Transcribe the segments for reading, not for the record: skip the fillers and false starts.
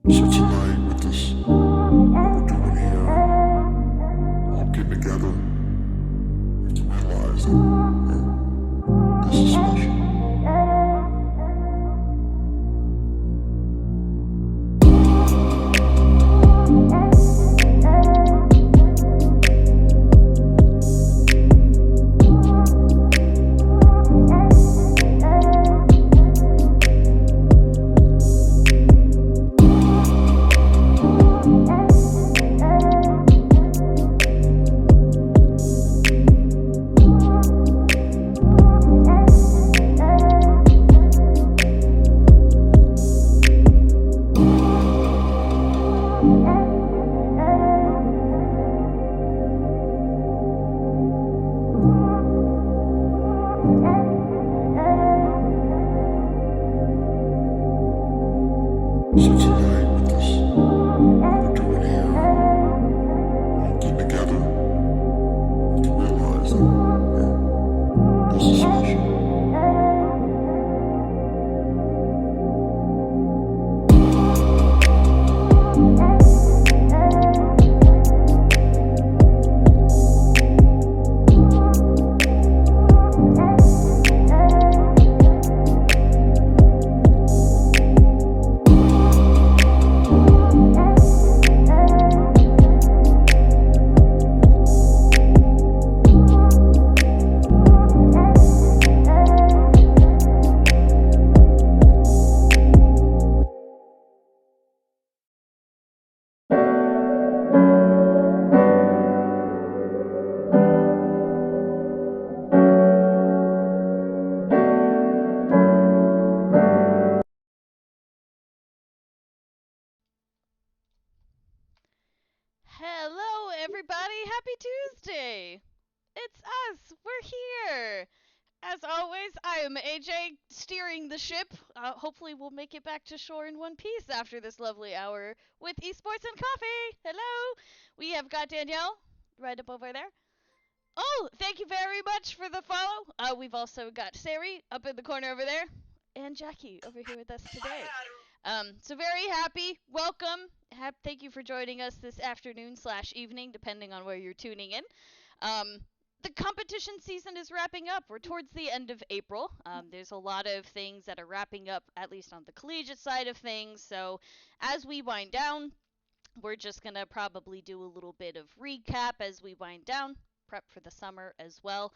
So tonight with this, what we're doing here, all getting together, we have to realize that this is special. So tonight with this, what we're doing here, all getting together, we have to realize that this is special. Hello, everybody. Happy Tuesday. It's us. We're here. As always, I am AJ steering the ship. Hopefully, we'll make it back to shore in one piece after this lovely hour with Esports and Coffee. Hello. We have got Danielle right up over there. Oh, thank you very much for the follow. We've also got Sari up in the corner over there, and Jackie over here with us today. So very happy. Welcome. Thank you for joining us this afternoon slash evening, depending on where you're tuning in. Um, the competition season is wrapping up. We're towards the end of April. There's a lot of things that are wrapping up, at least on the collegiate side of things. So as we wind down, we're just going to probably do a little bit of recap as we wind down, prep for the summer as well.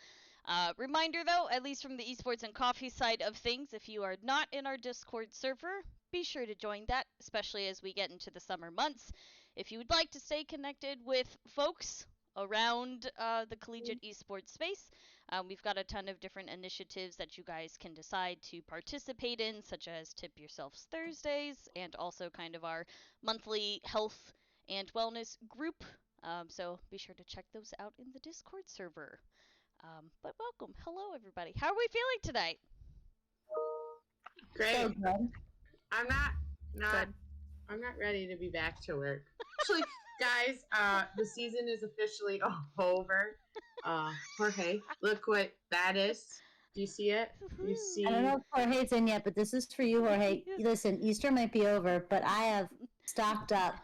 Reminder though, at least from the esports and coffee side of things, if you are not in our Discord server, be sure to join that, especially as we get into the summer months. If you would like to stay connected with folks around the collegiate esports space, we've got a ton of different initiatives that you guys can decide to participate in, such as Tip Yourselves Thursdays, and also kind of our monthly health and wellness group. So be sure to check those out in the Discord server. But welcome. Hello, everybody. How are we feeling tonight? Great. So good. I'm not Good. I'm not ready to be back to work. Actually, guys, the season is officially over. Jorge, look what that is. Do you see it? You see? I don't know if Jorge's in yet, but this is for you, Jorge. Listen, Easter might be over, but I have stocked up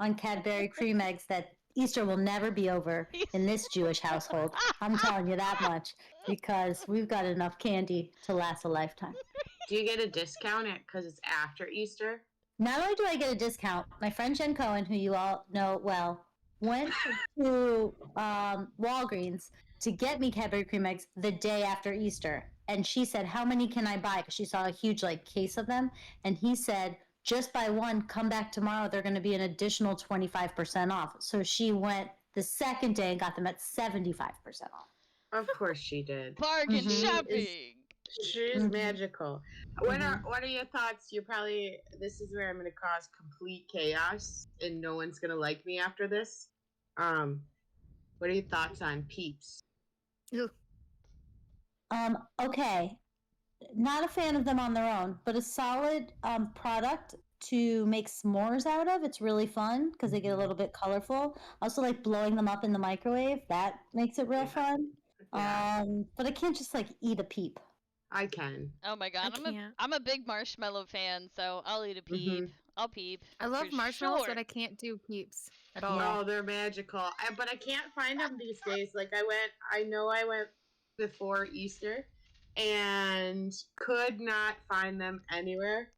on Cadbury cream eggs that Easter will never be over in this Jewish household. I'm telling you that much because we've got enough candy to last a lifetime. Do you get a discount because it's after Easter? Not only do I get a discount, my friend Jen Cohen, who you all know well, went to Walgreens to get me Cadbury cream eggs the day after Easter. And she said, "How many can I buy?" Because she saw a huge case of them. And he said, "Just buy one. Come back tomorrow. They're going to be an additional 25% off." So she went the second day and got them at 75% off. Of course she did. Bargain shopping. She's magical. What are your thoughts? This is where I'm gonna cause complete chaos and no one's gonna like me after this. What are your thoughts on Peeps? Okay. Not a fan of them on their own, but a solid product to make s'mores out of. It's really fun because they get a little bit colorful. Also, like blowing them up in the microwave. That makes it real fun. Yeah. But I can't just eat a peep. I can. Oh my god, I'm a big marshmallow fan, so I'll eat a peep. I'll peep. I love for marshmallows, sure. but I can't do peeps at all. Yeah. Oh, they're magical. But I can't find them these days. Like I know I went before Easter and could not find them anywhere.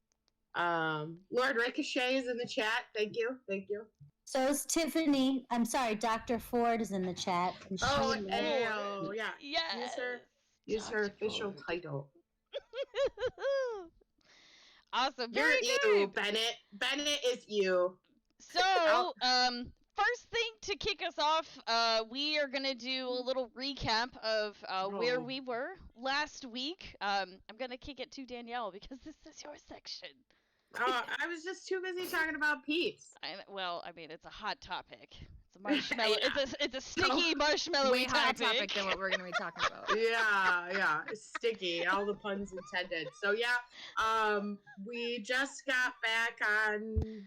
Lord Ricochet is in the chat. Thank you. Thank you. So is Tiffany. I'm sorry, Dr. Ford is in the chat. And she Oh, loves- ayo, yeah. Yes. Use her Dr. official Ford. title. Awesome. You're Very you, good. Bennett. Bennett is you. So, first thing to kick us off, we are gonna do a little recap of where Oh. we were last week. I'm gonna kick it to Danielle because this is your section. I was just too busy talking about Pete's. Well, I mean, it's a hot topic. It's a marshmallow. Yeah. It's a sticky marshmallow Way higher topic than what we're gonna be talking about. Yeah, sticky. All the puns intended. So yeah, we just got back on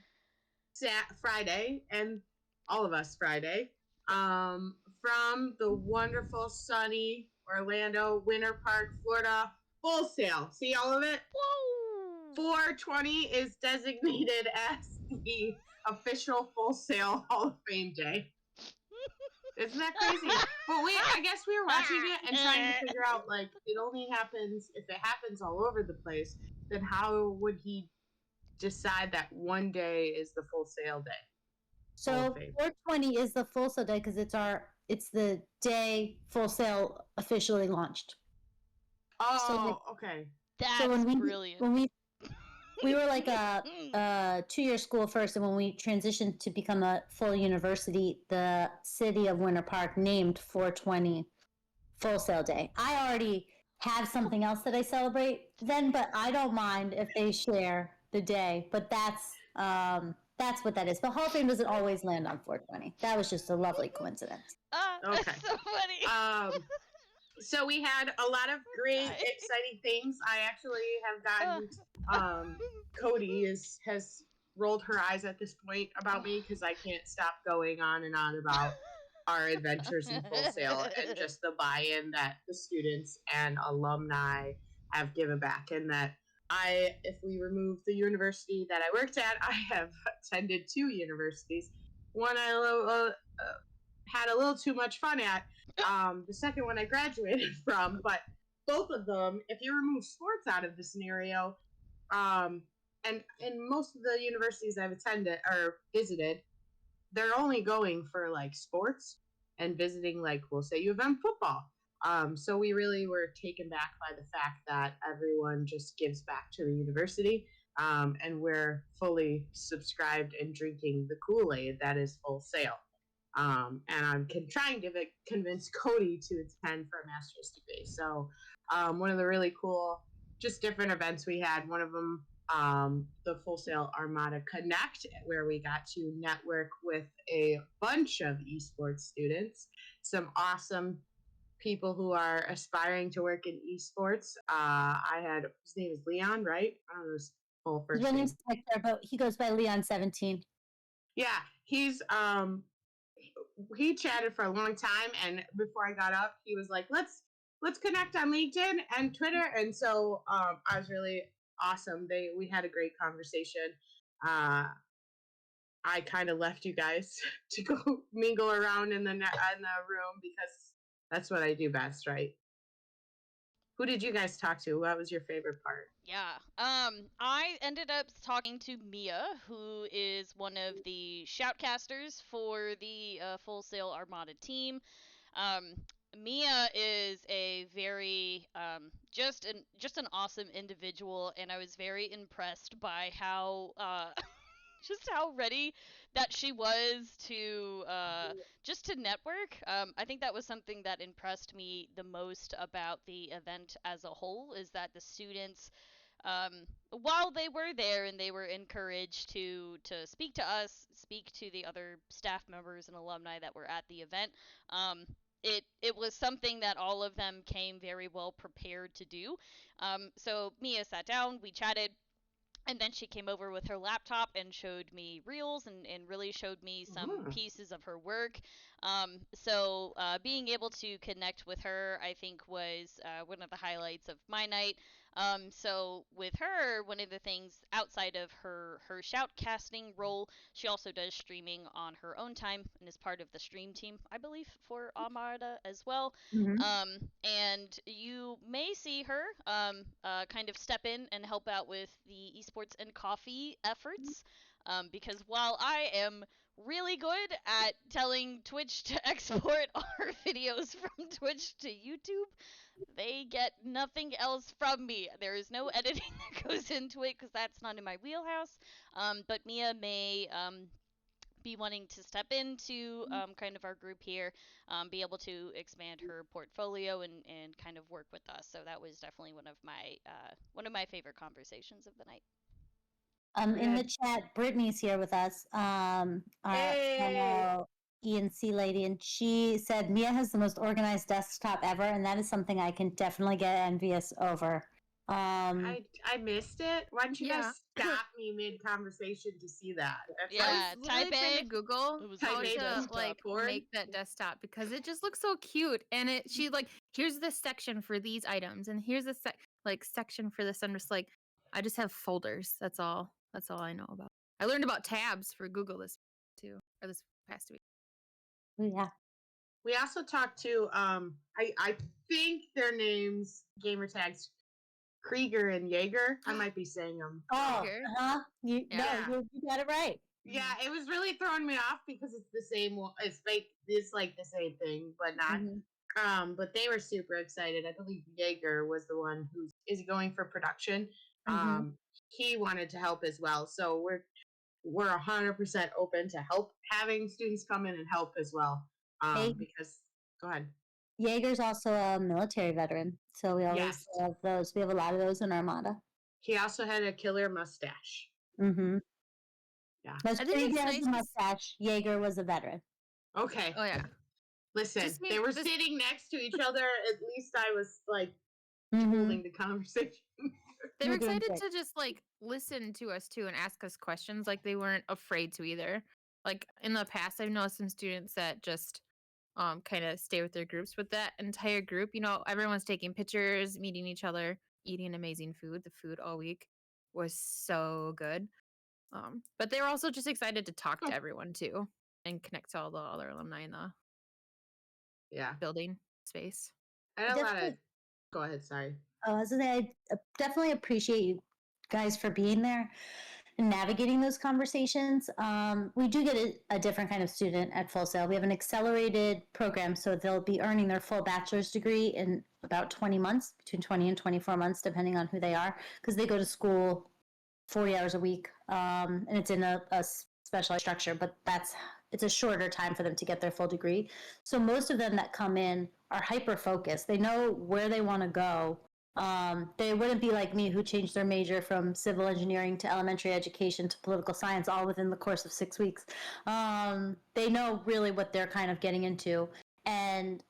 Friday, and all of us Friday, from the wonderful sunny Orlando Winter Park, Florida Full Sail. See all of it? Whoa! 420 is designated as the official Full Sail Hall of Fame day. Isn't that crazy? But I guess we were watching it and trying to figure out, like, it only happens, if it happens all over the place, then how would he decide that one day is the Full Sail day? Hall So of Fame. 420 is the Full Sail day because it's the day Full Sail officially launched. Oh, okay. That's So brilliant. when we were like a 2-year school first, and when we transitioned to become a full university, the city of Winter Park named 420 Full Sail Day. I already have something else that I celebrate then, but I don't mind if they share the day. But that's what that is. But Hall of Fame doesn't always land on 420. That was just a lovely coincidence. Okay. That's so funny. So we had a lot of great, exciting things. I actually have gotten, Cody has rolled her eyes at this point about me because I can't stop going on and on about our adventures in Full Sail and just the buy-in that the students and alumni have given back, and that if we remove the university that I worked at, I have attended 2 universities. One I had a little too much fun at. The second one I graduated from, but both of them, if you remove sports out of the scenario, and in most of the universities I've attended or visited, they're only going for like sports and visiting, like, we'll say U of M football. So we really were taken back by the fact that everyone just gives back to the university, and we're fully subscribed and drinking the Kool-Aid that is Full Sail. And I'm trying to convince Cody to attend for a master's degree. So one of the really cool, just different events we had, one of them, the Full Sail Armada Connect, where we got to network with a bunch of esports students, some awesome people who are aspiring to work in esports. His name is Leon, right? I don't know his full first His name. name's Hector, but he goes by Leon 17. Yeah, he chatted for a long time, and before I got up, he was like, let's connect on LinkedIn and Twitter. And so I was really awesome. We had a great conversation. I kind of left you guys to go mingle around in the room because that's what I do best, right? Who did you guys talk to? What was your favorite part? Yeah. I ended up talking to Mia, who is one of the shoutcasters for the Full Sail Armada team. Mia is a very just an awesome individual, and I was very impressed by how just how ready that she was to just to network. I think that was something that impressed me the most about the event as a whole, is that the students, while they were there and they were encouraged to speak to us, speak to the other staff members and alumni that were at the event, it was something that all of them came very well prepared to do. So Mia sat down, we chatted, and then she came over with her laptop and showed me reels and really showed me some pieces of her work. So being able to connect with her, I think, was one of the highlights of my night. So with her, one of the things outside of her shoutcasting role, she also does streaming on her own time and is part of the stream team, I believe, for Armada as well. Mhm. And you may see her kind of step in and help out with the esports and coffee efforts. Because while I am really good at telling Twitch to export our videos from Twitch to YouTube, they get nothing else from me. There is no editing that goes into it because that's not in my wheelhouse. But Mia may be wanting to step into kind of our group here, be able to expand her portfolio and kind of work with us. So that was definitely one of my favorite conversations of the night. In the chat, Brittany's here with us, our Hey. fellow ENC lady, and she said Mia has the most organized desktop ever, and that is something I can definitely get envious over. I missed it. Why don't you Yeah. guys stop me mid conversation to see that? That's Yeah, I was literally type trying A. to Google It was how Type A to desktop like board. make that desktop because it just looks so cute. And she's like, here's the section for these items, and here's the section for this. I'm just like, I just have folders. That's all. That's all I know about. I learned about tabs for Google this too, or this past week. Yeah. We also talked to I think their names gamer tags Krieger and Jaeger. I might be saying them. Oh, Krieger. you Yeah. you got it right. Yeah, it was really throwing me off because it's the same one. It's fake. It's like the same thing, but not. Mhm. But they were super excited. I believe Jaeger was the one who is going for production. Mhm. He wanted to help as well, so we're 100% open to help having students come in and help as well. Hey. Because go ahead. Jaeger's also a military veteran, so we always Yes. have those. We have a lot of those in Armada. He also had a killer mustache. Mm-hmm. Yeah. That's I think pretty it's good nice as a to mustache. Jaeger was a veteran. Okay. Oh yeah. Listen, Just they were this- sitting next to each other. At least I was like Mhm. holding the conversation. They You're were doing excited great. to just like listen to us too and ask us questions. Like they weren't afraid to either. Like in the past, I've noticed some students that just kind of stay with their groups. With that entire group, everyone's taking pictures, meeting each other, eating amazing food. The food all week was so good. But they were also just excited to talk to everyone too and connect to all the other alumni in the Yeah. building space. I had a lot of. Definitely. Go ahead. Sorry. I was gonna say, I definitely appreciate you guys for being there and navigating those conversations. We do get a different kind of student at Full Sail. We have an accelerated program, so they'll be earning their full bachelor's degree in about 20 months, between 20 and 24 months, depending on who they are, because they go to school 40 hours a week, and it's in a specialized structure, but it's a shorter time for them to get their full degree. So most of them that come in are hyper focused. They know where they want to go. They wouldn't be like me, who changed their major from civil engineering to elementary education to political science all within the course of 6 weeks. They know really what they're kind of getting into, and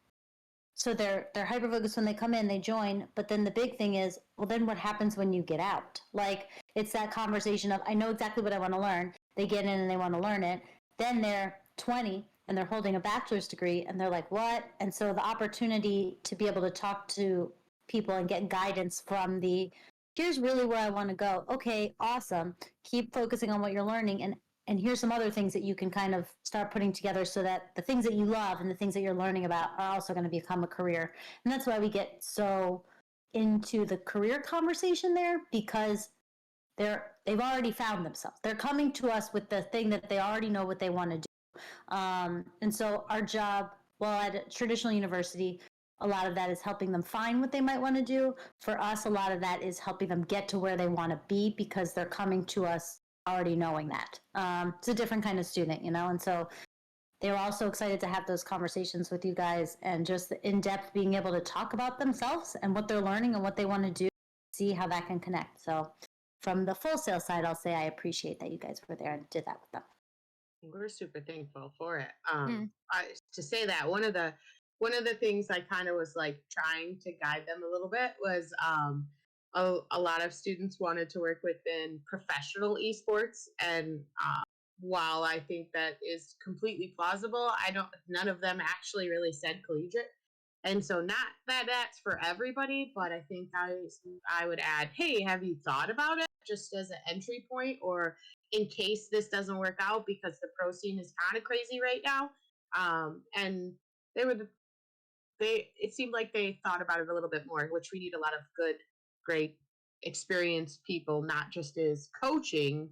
so they're hyper focused when they come in, they join. But then the big thing is, well, then what happens when you get out? Like it's that conversation of I know exactly what I want to learn. They get in and they want to learn it. Then they're 20 and they're holding a bachelor's degree and they're like, what? And so the opportunity to be able to talk to people and get guidance from here's really where I want to go. Okay, awesome. Keep focusing on what you're learning, and here's some other things that you can kind of start putting together so that the things that you love and the things that you're learning about are also going to become a career. And that's why we get so into the career conversation there, because they've already found themselves. They're coming to us with the thing that they already know what they want to do. And so our job, well, at a traditional university, a lot of that is helping them find what they might want to do. For us, a lot of that is helping them get to where they want to be because they're coming to us already knowing that. It's a different kind of student, and so they were also excited to have those conversations with you guys and just the in-depth being able to talk about themselves and what they're learning and what they want to do, see how that can connect. So from the Full Sail side, I'll say I appreciate that you guys were there and did that with them. We're super thankful for it. To say that one of the things I kind of was like trying to guide them a little bit was a lot of students wanted to work within professional esports, and while I think that is completely plausible, none of them actually really said collegiate. And so not that that's for everybody, but I think I would add, hey, have you thought about it just as an entry point, or in case this doesn't work out, because the pro scene is kind of crazy right now. And they were it seemed like they thought about it a little bit more, which we need a lot of good, great, experienced people, not just as coaching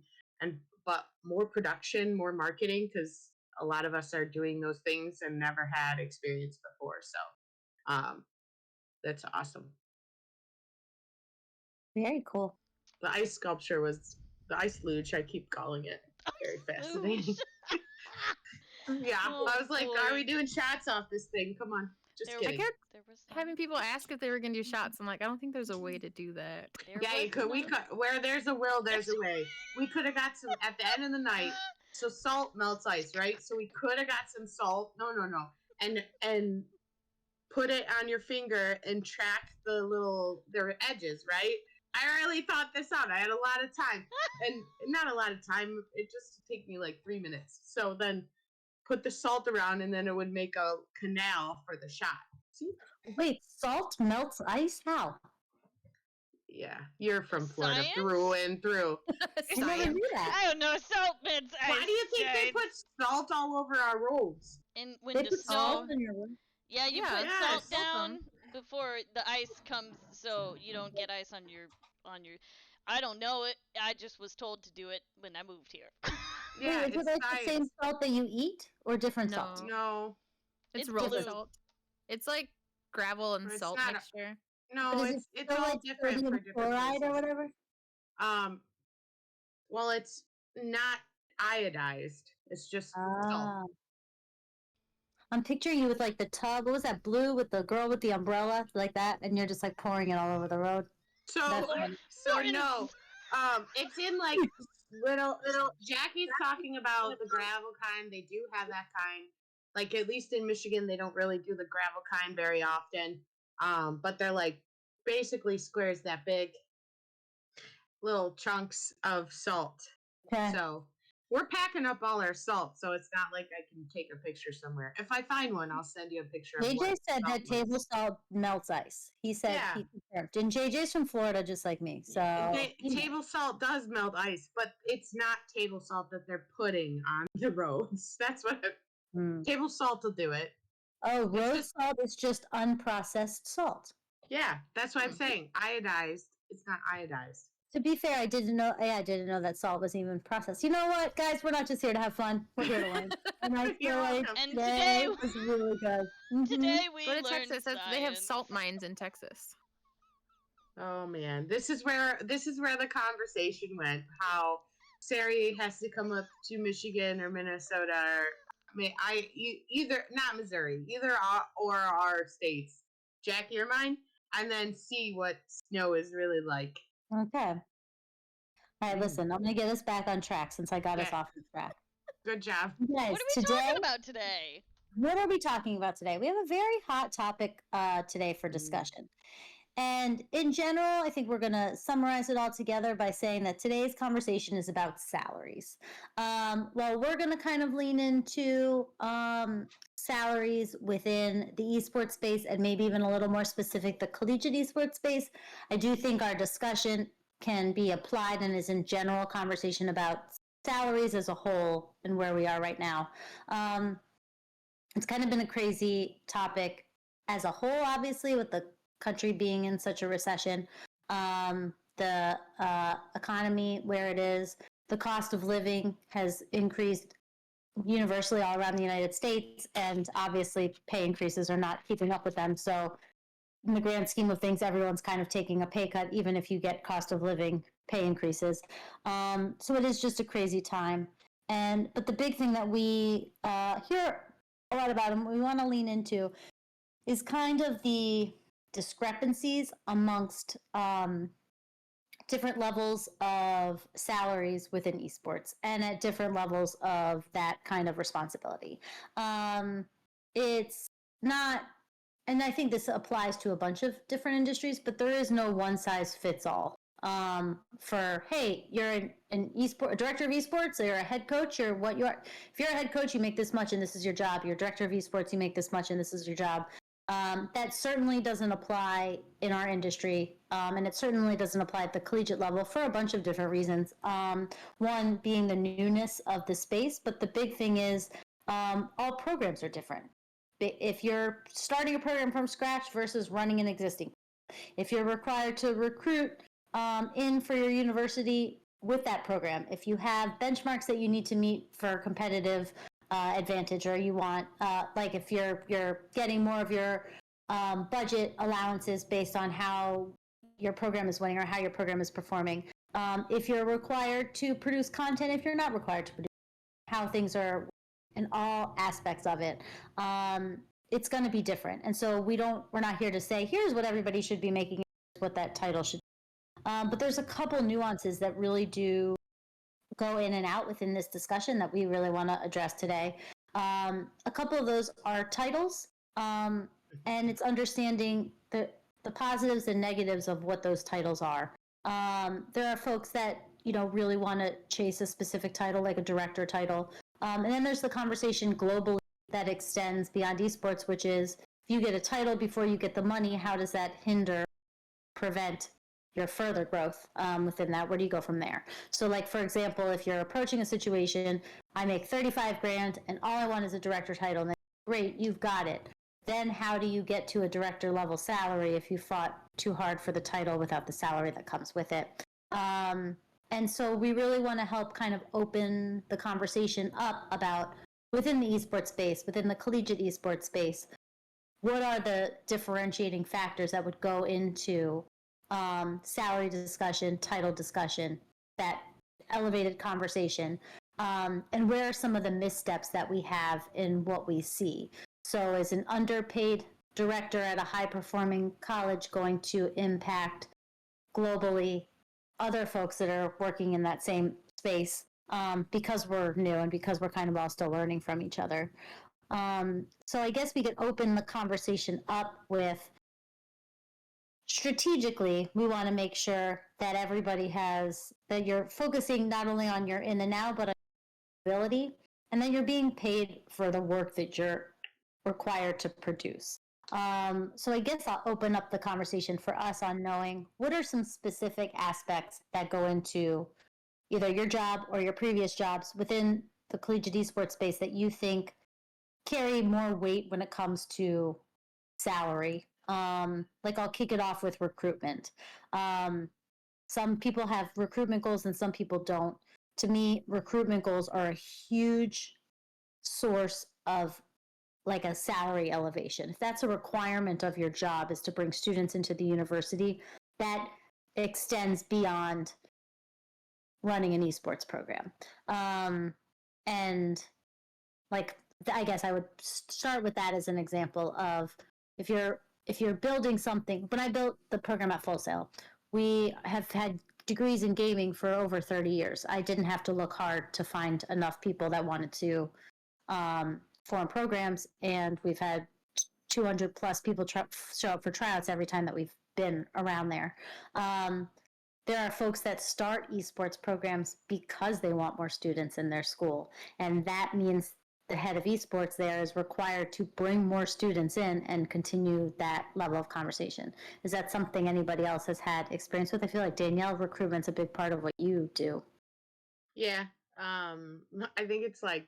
but more production, more marketing, because a lot of us are doing those things and never had experience before. So that's awesome. Very cool. The ice sculpture was the ice luge, I keep calling it. Very fascinating. Yeah, Oh, I was like, boy. are we doing shots off this thing? Come on. Just There kidding. was, there was Having people ask if they were gonna do shots, I'm like, I don't think there's a way to do that. there Yeah, was you could. We none. could. Where there's a will, there's a way. We could have got some at the end of the night. So salt melts ice, right? So we could have got some salt. No, and put it on your finger and track their edges, right? I really thought this out. I had a lot of time, and not a lot of time. It just took me like 3 minutes. So then put the salt around, and then it would make a canal for the shot. See? Wait, salt melts ice? How? Yeah, you're from Florida Science? through and through. I never knew that. I don't know. Salt melts ice. Why do you think they guys. put salt all over our roads? And when They the put snow? salt in your room. Yeah, you Yeah, put yes. salt Salt down them. before the ice comes, so you don't get ice on your. I don't know it. I just was told to do it when I moved here. Yeah, Wait, is it it's like the same science. salt that you eat or different salt? No, It's It's rolled blue. salt. It's like gravel and But it's salt not a- mixture. no, But is it's still all like different for sodium different chloride places. or whatever? Well, it's not iodized. It's just salt. Ah. I'm picturing you with like the tub. What was that blue with the girl with the umbrella like that, and you're just like pouring it all over the road. So, That's no, it's in like little. Jackie's talking about the gravel kind. They do have that kind. Like at least in Michigan, they don't really do the gravel kind very often. But they're like basically squares that big, little chunks of salt. Okay. So we're packing up all our salt, so it's not like I can take a picture somewhere. If I find one, I'll send you a picture. Of JJ what said salt that table was. salt melts ice. He said Yeah. he confirmed. And JJ's from Florida, just like me. So Table salt does melt ice, but it's not table salt that they're putting on the roads. That's what table salt will do it. Oh, It's road just- salt is just unprocessed salt. Yeah, that's what I'm saying. Iodized. It's not iodized. To be fair, I didn't know. Yeah, I didn't know that salt was even processed. You know what, guys? We're not just here to have fun. We're here to learn. And I feel You're like welcome. And today today- was really good. Mhm. Today we Go to learned Texas. science. They have salt mines in Texas. Oh man, this is where the conversation went. How Sari has to come up to Michigan or Minnesota, or either not Missouri, either or our states, Jackie or mine, and then see what snow is really like. Okay. All right, listen. I'm gonna get us back on track since I got us Okay. off the track. Good job. You guys, What are we today, talking about today? what are we talking about today? We have a very hot topic today for discussion. And in general, I think we're going to summarize it all together by saying that today's conversation is about salaries. Well, we're going to kind of lean into salaries within the esports space and maybe even a little more specific, the collegiate esports space. I do think our discussion can be applied and is in general conversation about salaries as a whole and where we are right now. It's kind of been a crazy topic as a whole, obviously, with the country being in such a recession, the economy where it is, the cost of living has increased universally all around the United States, and obviously pay increases are not keeping up with them. So in the grand scheme of things, everyone's kind of taking a pay cut, even if you get cost of living pay increases. So it is just a crazy time. But the big thing that we hear a lot about and we want to lean into is kind of the discrepancies amongst different levels of salaries within esports and at different levels of that kind of responsibility. It's not, and I think this applies to a bunch of different industries, but there is no one size fits all. For hey, you're an a director of esports, or you're a head coach, or what you are. If you're a head coach, you make this much, and this is your job. You're a director of esports, you make this much, and this is your job. That certainly doesn't apply in our industry, and it certainly doesn't apply at the collegiate level for a bunch of different reasons. One being the newness of the space, but the big thing is all programs are different. If you're starting a program from scratch versus running an existing, if you're required to recruit in for your university with that program, if you have benchmarks that you need to meet for competitive advantage, or you want like if you're getting more of your budget allowances based on how your program is winning or how your program is performing, if you're required to produce content, if you're not required to produce, how things are in all aspects of it, it's going to be different. And so we're not here to say here's what everybody should be making, what that title should be. But there's a couple nuances that really do go in and out within this discussion that we really want to address today. A couple of those are titles, and it's understanding the positives and negatives of what those titles are. There are folks that really want to chase a specific title, like a director title, and then there's the conversation globally that extends beyond esports, which is if you get a title before you get the money, how does that hinder, prevent your further growth within that? Where do you go from there? So, like, for example, if you're approaching a situation, I make 35 grand and all I want is a director title, and then great, you've got it. Then how do you get to a director level salary if you fought too hard for the title without the salary that comes with it? And so we really want to help kind of open the conversation up about within the esports space, within the collegiate esports space, what are the differentiating factors that would go into salary discussion, title discussion, that elevated conversation, and where are some of the missteps that we have in what we see. So is an underpaid director at a high-performing college going to impact globally other folks that are working in that same space because we're new and because we're kind of all still learning from each other? So I guess we could open the conversation up with, strategically, we want to make sure that everybody that you're focusing not only on your in and out, but on your ability, and then you're being paid for the work that you're required to produce. So I guess I'll open up the conversation for us on knowing what are some specific aspects that go into either your job or your previous jobs within the collegiate esports space that you think carry more weight when it comes to salary. Like, I'll kick it off with recruitment. Some people have recruitment goals and some people don't. To me, recruitment goals are a huge source of like a salary elevation. If that's a requirement of your job, is to bring students into the university, that extends beyond running an esports program. And like, I guess I would start with that as an example of if you're building something. When I built the program at Full Sail, we have had degrees in gaming for over 30 years. I didn't have to look hard to find enough people that wanted to form programs, and we've had 200 plus people show up for tryouts every time that we've been around there. There are folks that start esports programs because they want more students in their school, and that means the head of esports there is required to bring more students in and continue that level of conversation. Is that something anybody else has had experience with? I feel like, Danielle, recruitment's a big part of what you do. Yeah. I think it's like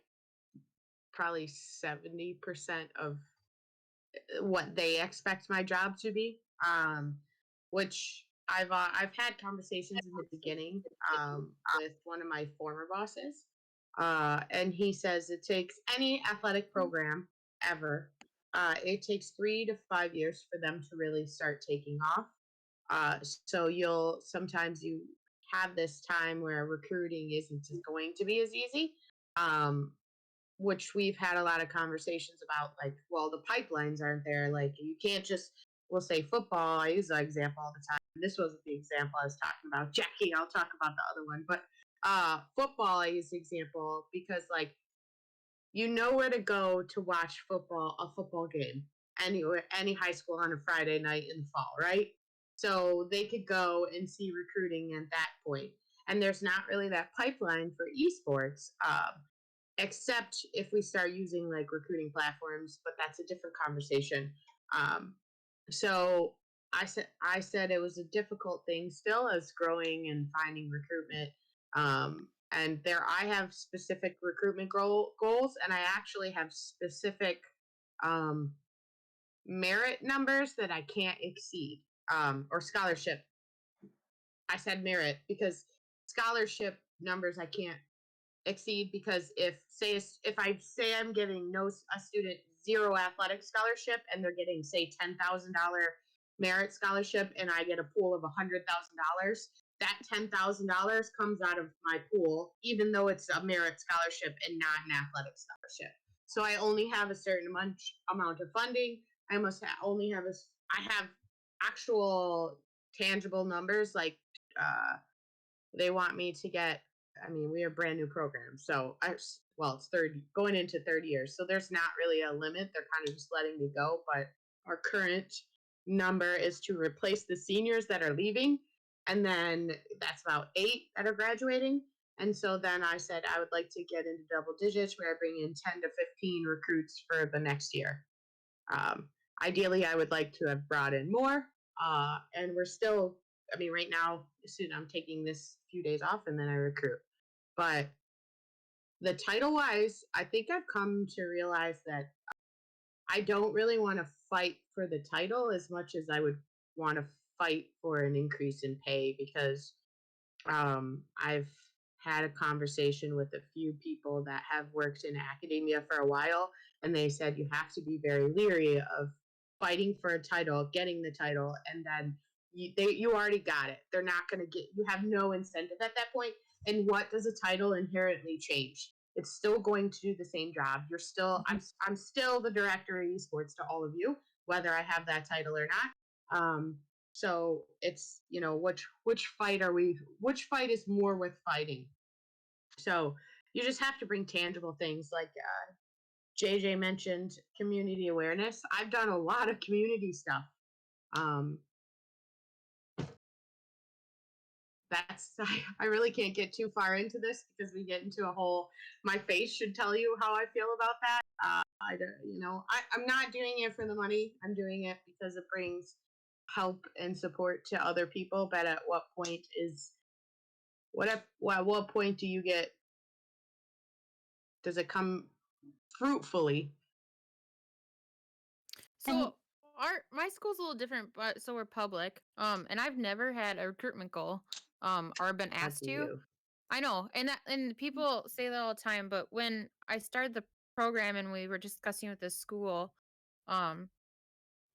probably 70% of what they expect my job to be. Which I've had conversations in the beginning with one of my former bosses, and he says it takes any athletic program ever. It takes 3 to 5 years for them to really start taking off. So sometimes you have this time where recruiting isn't going to be as easy. Which we've had a lot of conversations about, like, well, the pipelines aren't there. Like, you can't just, we'll say football. I use that example all the time. This wasn't the example I was talking about. Jackie, I'll talk about the other one. But football, I use the example because, like, you know where to go to watch a football game, any high school on a Friday night in the fall, right? So they could go and see recruiting at that point. And there's not really that pipeline for esports. Except if we start using like recruiting platforms, but that's a different conversation. So I said it was a difficult thing still as growing and finding recruitment. And there I have specific recruitment goals, and I actually have specific um, merit numbers that I can't exceed, or scholarship. I said merit because scholarship numbers I can't exceed, because if I say I'm giving a student zero athletic scholarship and they're getting say $10,000 merit scholarship and I get a pool of $100,000, that $10,000 comes out of my pool, even though it's a merit scholarship and not an athletic scholarship. So I only have a certain amount of funding. Only have I have actual tangible numbers, like they want me to get, I mean, we are a brand new program. So it's going into third year. So there's not really a limit. They're kind of just letting me go. But our current number is to replace the seniors that are leaving. And then that's about 8 that are graduating. And so then I said I would like to get into double digits where I bring in 10 to 15 recruits for the next year. Um, Ideally, I would like to have brought in more. And we're still, I mean, right now, soon I'm taking this few days off and then I recruit. But the title wise, I think I've come to realize that I don't really want to fight for the title as much as I would want to fight for an increase in pay, because I've had a conversation with a few people that have worked in academia for a while, and they said you have to be very leery of fighting for a title, getting the title, and then you already got it. They're not going to get, you have no incentive at that point. And what does a title inherently change? It's still going to do the same job. You're still, I'm still the director of esports to all of you, whether I have that title or not. So it's, which fight is more worth fighting? So you just have to bring tangible things like JJ mentioned community awareness. I've done a lot of community stuff. I really can't get too far into this because we get into a whole, my face should tell you how I feel about that. I'm not doing it for the money. I'm doing it because it brings help and support to other people. But at what point do you get, does it come fruitfully? So my school's a little different, but so we're public. And I've never had a recruitment goal, or been asked Lucky to. you. I know, and people say that all the time, but when I started the program and we were discussing with the school, um,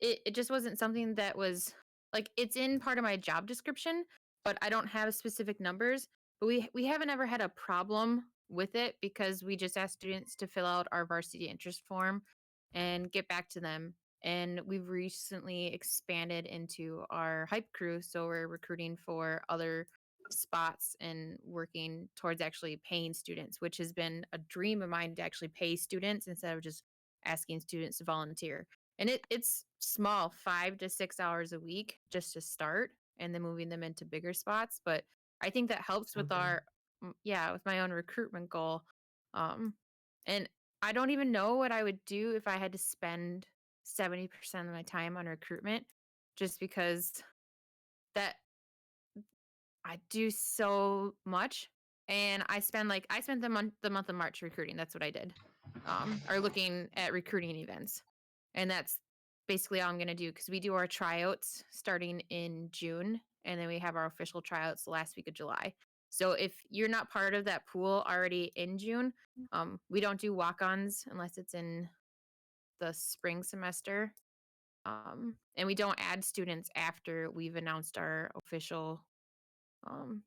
it just wasn't something that was like, it's in part of my job description, but I don't have specific numbers. But we haven't ever had a problem with it because we just ask students to fill out our varsity interest form and get back to them. And we've recently expanded into our hype crew, so we're recruiting for other spots and working towards actually paying students, which has been a dream of mine, to actually pay students instead of just asking students to volunteer. And it's small, 5 to 6 hours a week just to start, and then moving them into bigger spots. But I think that helps with Okay. with my own recruitment goal. And I don't even know what I would do if I had to spend 70% of my time on recruitment, just because that I do so much. And I spent the month of March recruiting. That's what I did. Or looking at recruiting events. And that's basically all I'm going to do, because we do our tryouts starting in June, and then we have our official tryouts the last week of July. So if you're not part of that pool already in June, we don't do walk-ons unless it's in the spring semester. And we don't add students after we've announced our official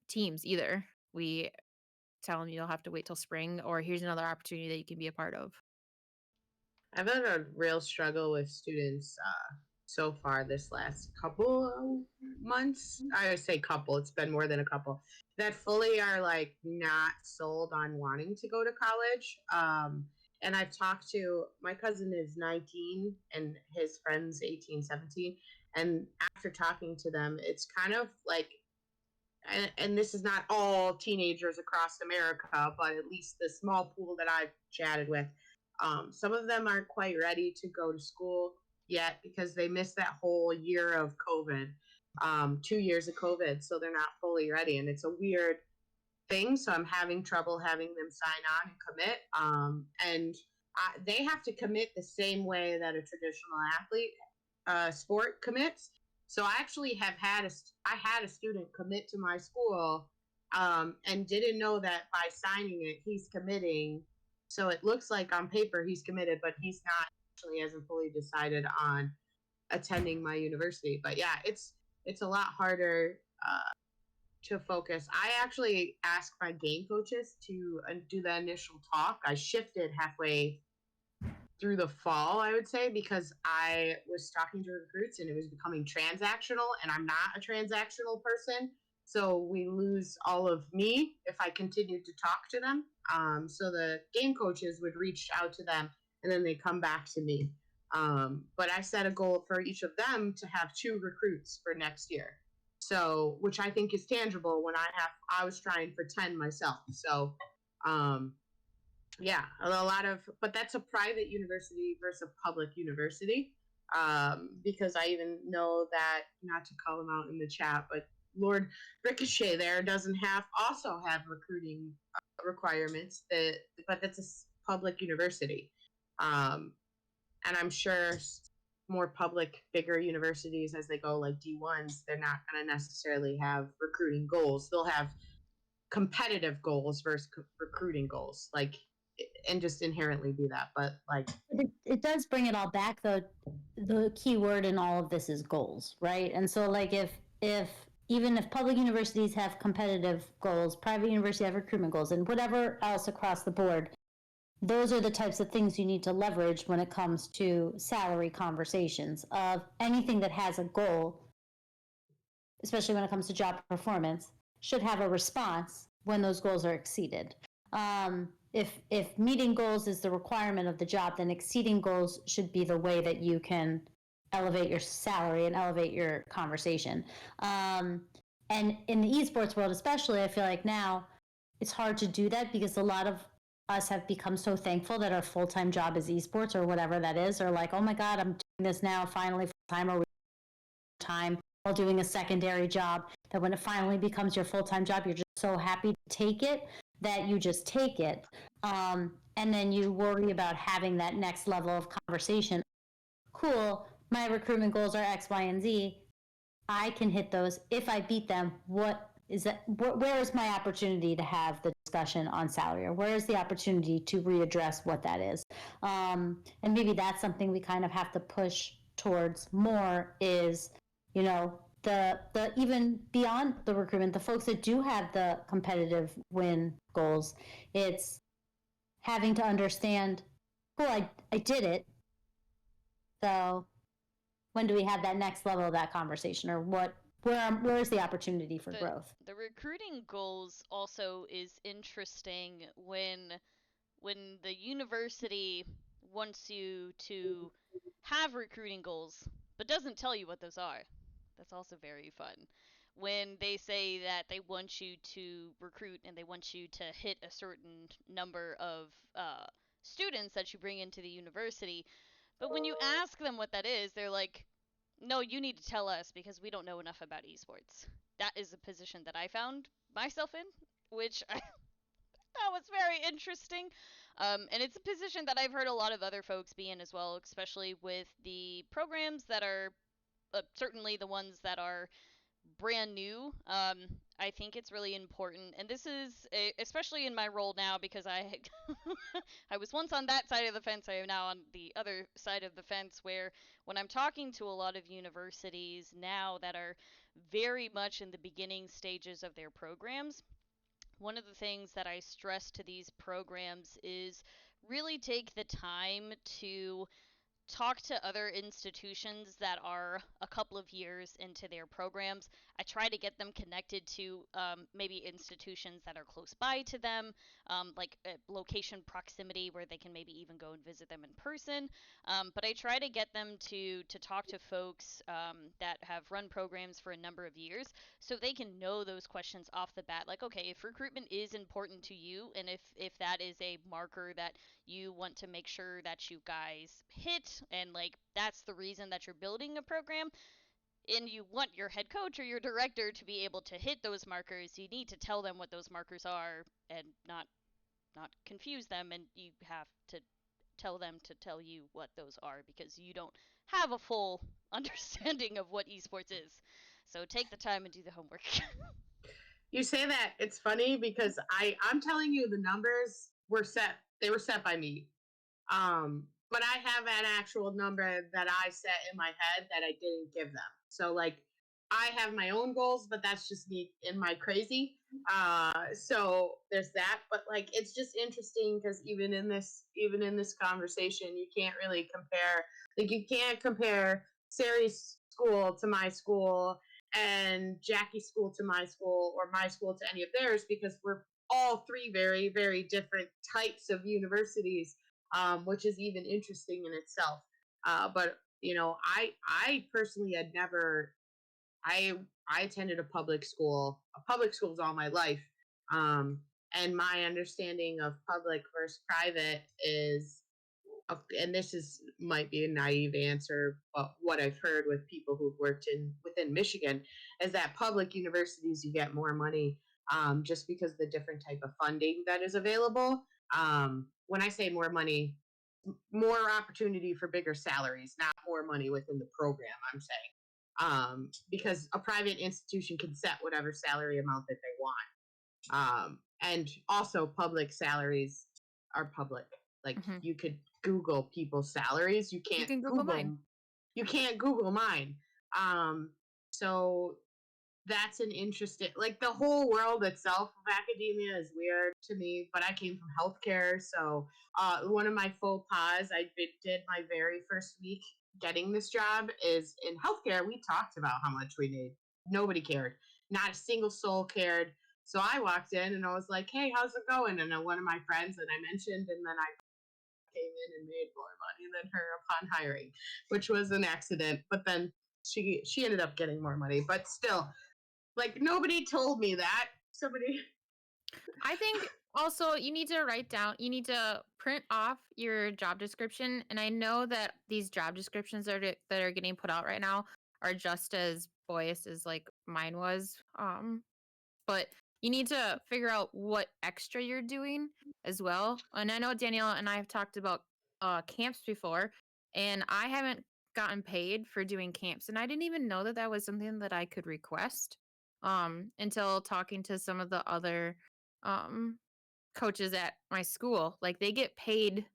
teams either. We tell them you'll have to wait till spring, or here's another opportunity that you can be a part of. I've had a real struggle with students so far this last couple months. I would say couple, it's been more than a couple, that fully are like not sold on wanting to go to college. And I've talked to, my cousin is 19 and his friends 18, 17. And after talking to them, it's kind of like, and this is not all teenagers across America, but at least the small pool that I've chatted with, some of them aren't quite ready to go to school. yet because they missed that whole year of COVID, 2 years of COVID, so they're not fully ready, and it's a weird thing. So I'm having trouble having them sign on and commit. And they have to commit the same way that a traditional athlete sport commits. So I actually I had a student commit to my school, and didn't know that by signing it he's committing. So it looks like on paper he's committed, but he's not, actually hasn't fully decided on attending my university. But yeah, it's a lot harder to focus. I actually asked my game coaches to do the initial talk. I shifted halfway through the fall, I would say, because I was talking to recruits and it was becoming transactional, and I'm not a transactional person. So we lose all of me if I continued to talk to them. So the game coaches would reach out to them and then they come back to me. But I set a goal for each of them to have 2 recruits for next year. So, which I think is tangible when I was trying for 10 myself. So, yeah, a lot of, but that's a private university versus a public university. Because I even know that, not to call him out in the chat, but Lord Ricochet there also have recruiting requirements, but that's a public university. And I'm sure more public, bigger universities, as they go like D1s, they're not going to necessarily have recruiting goals. They'll have competitive goals versus recruiting goals, like, and just inherently be that. But like, it does bring it all back, though. The key word in all of this is goals, right? And so, like, if even if public universities have competitive goals, private universities have recruitment goals, and whatever else across the board, those are the types of things you need to leverage when it comes to salary conversations. Of anything that has a goal, especially when it comes to job performance, should have a response when those goals are exceeded. If meeting goals is the requirement of the job, then exceeding goals should be the way that you can elevate your salary and elevate your conversation. And in the esports world, especially, I feel like now it's hard to do that because a lot of us have become so thankful that our full-time job is esports or whatever that is, or like, oh my God, I'm doing this now finally full-time, or time while doing a secondary job, that when it finally becomes your full-time job, you're just so happy to take it that you just take it. And then you worry about having that next level of conversation. Cool, my recruitment goals are X, Y, and Z. I can hit those. If I beat them, what is that? Where is my opportunity to have the discussion on salary, or where is the opportunity to readdress what that is? And maybe that's something we kind of have to push towards more, is, you know, the even beyond the recruitment, the folks that do have the competitive win goals, it's having to understand, cool, I did it. So when do we have that next level of that conversation, or where is the opportunity for growth? The recruiting goals also is interesting when the university wants you to have recruiting goals but doesn't tell you what those are. That's also very fun. When they say that they want you to recruit and they want you to hit a certain number of students that you bring into the university, but when you ask them what that is, they're like, no, you need to tell us because we don't know enough about esports. That is a position that I found myself in, which I thought was very interesting. And it's a position that I've heard a lot of other folks be in as well, especially with the programs that are certainly the ones that are brand new. I think it's really important, and this is especially in my role now because I I was once on that side of the fence. I am now on the other side of the fence, where when I'm talking to a lot of universities now that are very much in the beginning stages of their programs, one of the things that I stress to these programs is really take the time to talk to other institutions that are a couple of years into their programs. I try to get them connected to maybe institutions that are close by to them, like location proximity where they can maybe even go and visit them in person. But I try to get them to talk to folks that have run programs for a number of years, so they can know those questions off the bat. Like, okay, if recruitment is important to you, and if that is a marker that you want to make sure that you guys hit, hit, and like that's the reason that you're building a program, and you want your head coach or your director to be able to hit those markers, you need to tell them what those markers are and not confuse them, and you have to tell them to tell you what those are because you don't have a full understanding of what esports is. So take the time and do the homework. You say that, it's funny because I'm telling you the numbers were set. They were set by me. But I have an actual number that I set in my head that I didn't give them. So like I have my own goals, but that's just me in my crazy. So there's that. But like it's just interesting because even in this conversation, you can't really compare. Like you can't compare Sari's school to my school and Jackie's school to my school or my school to any of theirs because we're all three very, very different types of universities, which is even interesting in itself. But you know, I personally had never. I attended a public schools all my life, um, and my understanding of public versus private is, and this is might be a naive answer, but what I've heard with people who've worked within Michigan is that public universities you get more money, just because of the different type of funding that is available. When I say more money, more opportunity for bigger salaries, not more money within the program. I'm saying, because a private institution can set whatever salary amount that they want, and also public salaries are public. Like Mhm. you could Google people's salaries. You can't can Google mine. You can't Google mine. Um, so that's an interesting, like the whole world itself of academia is weird to me, but I came from healthcare. So one of my faux pas I did my very first week getting this job is in healthcare. We talked about how much we made. Nobody cared. Not a single soul cared. So I walked in and I was like, hey, how's it going? And one of my friends that I mentioned, and then I came in and made more money than her upon hiring, which was an accident. But then she ended up getting more money. But still, like nobody told me that. Somebody. I think also you need to you need to print off your job description. And I know that these job descriptions that are getting put out right now are just as boyish as like mine was. But you need to figure out what extra you're doing as well. And I know Danielle and I have talked about camps before, and I haven't gotten paid for doing camps, and I didn't even know that that was something that I could request until talking to some of the other um coaches at my school. Like they get paid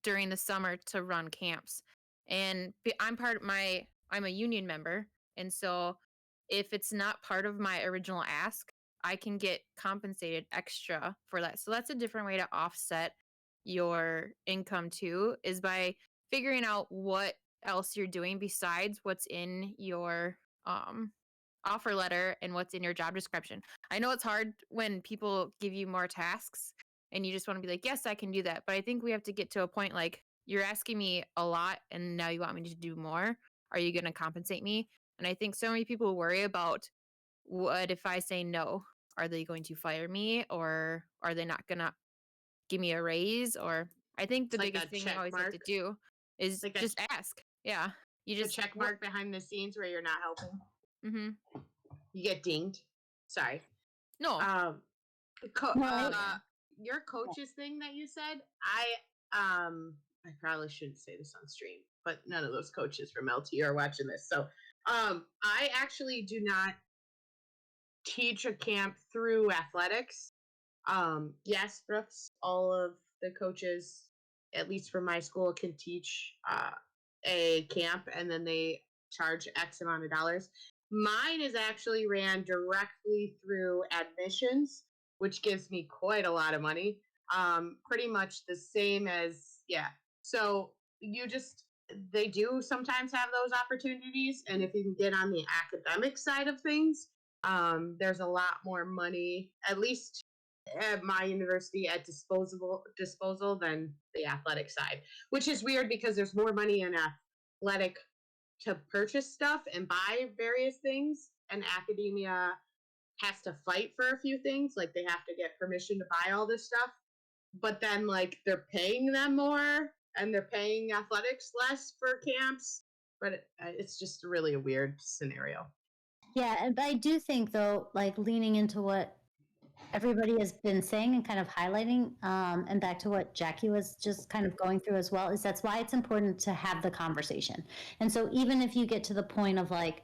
during the summer to run camps. And I'm a union member, and so if it's not part of my original ask, I can get compensated extra for that. So that's a different way to offset your income too, is by figuring out what else you're doing besides what's in your um offer letter and what's in your job description. I know it's hard when people give you more tasks and you just want to be like, yes, I can do that. But I think we have to get to a point like, you're asking me a lot and now you want me to do more. Are you going to compensate me? And I think so many people worry about, what if I say no? Are they going to fire me, or are they not going to give me a raise? Or I think the It's like biggest a thing you check always have to mark, do is like just ask. Yeah. You a just, check mark behind the scenes where you're not helping. mm-hmm. You get dinged. Sorry. No. Um, No, your coaches thing that you said, I probably shouldn't say this on stream, but none of those coaches from LT are watching this. So, I actually do not teach a camp through athletics. Yes, Brooks, all of the coaches, at least for my school, can teach a camp and then they charge X amount of dollars. Mine is actually ran directly through admissions, which gives me quite a lot of money. Pretty much the same as, yeah. So you just, they do sometimes have those opportunities. And if you can get on the academic side of things, there's a lot more money, at least at my university, at disposal than the athletic side, which is weird because there's more money in athletic to purchase stuff and buy various things, and academia has to fight for a few things, like they have to get permission to buy all this stuff, but then like they're paying them more and they're paying athletics less for camps. But it's just really a weird scenario. Yeah, and I do think though, like leaning into what everybody has been saying and kind of highlighting, and back to what Jackie was just kind of going through as well, is that's why it's important to have the conversation. And so even if you get to the point of like,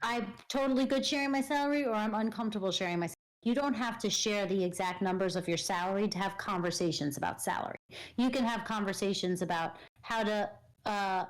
I'm totally good sharing my salary or I'm uncomfortable sharing my salary, you don't have to share the exact numbers of your salary to have conversations about salary. You can have conversations about how to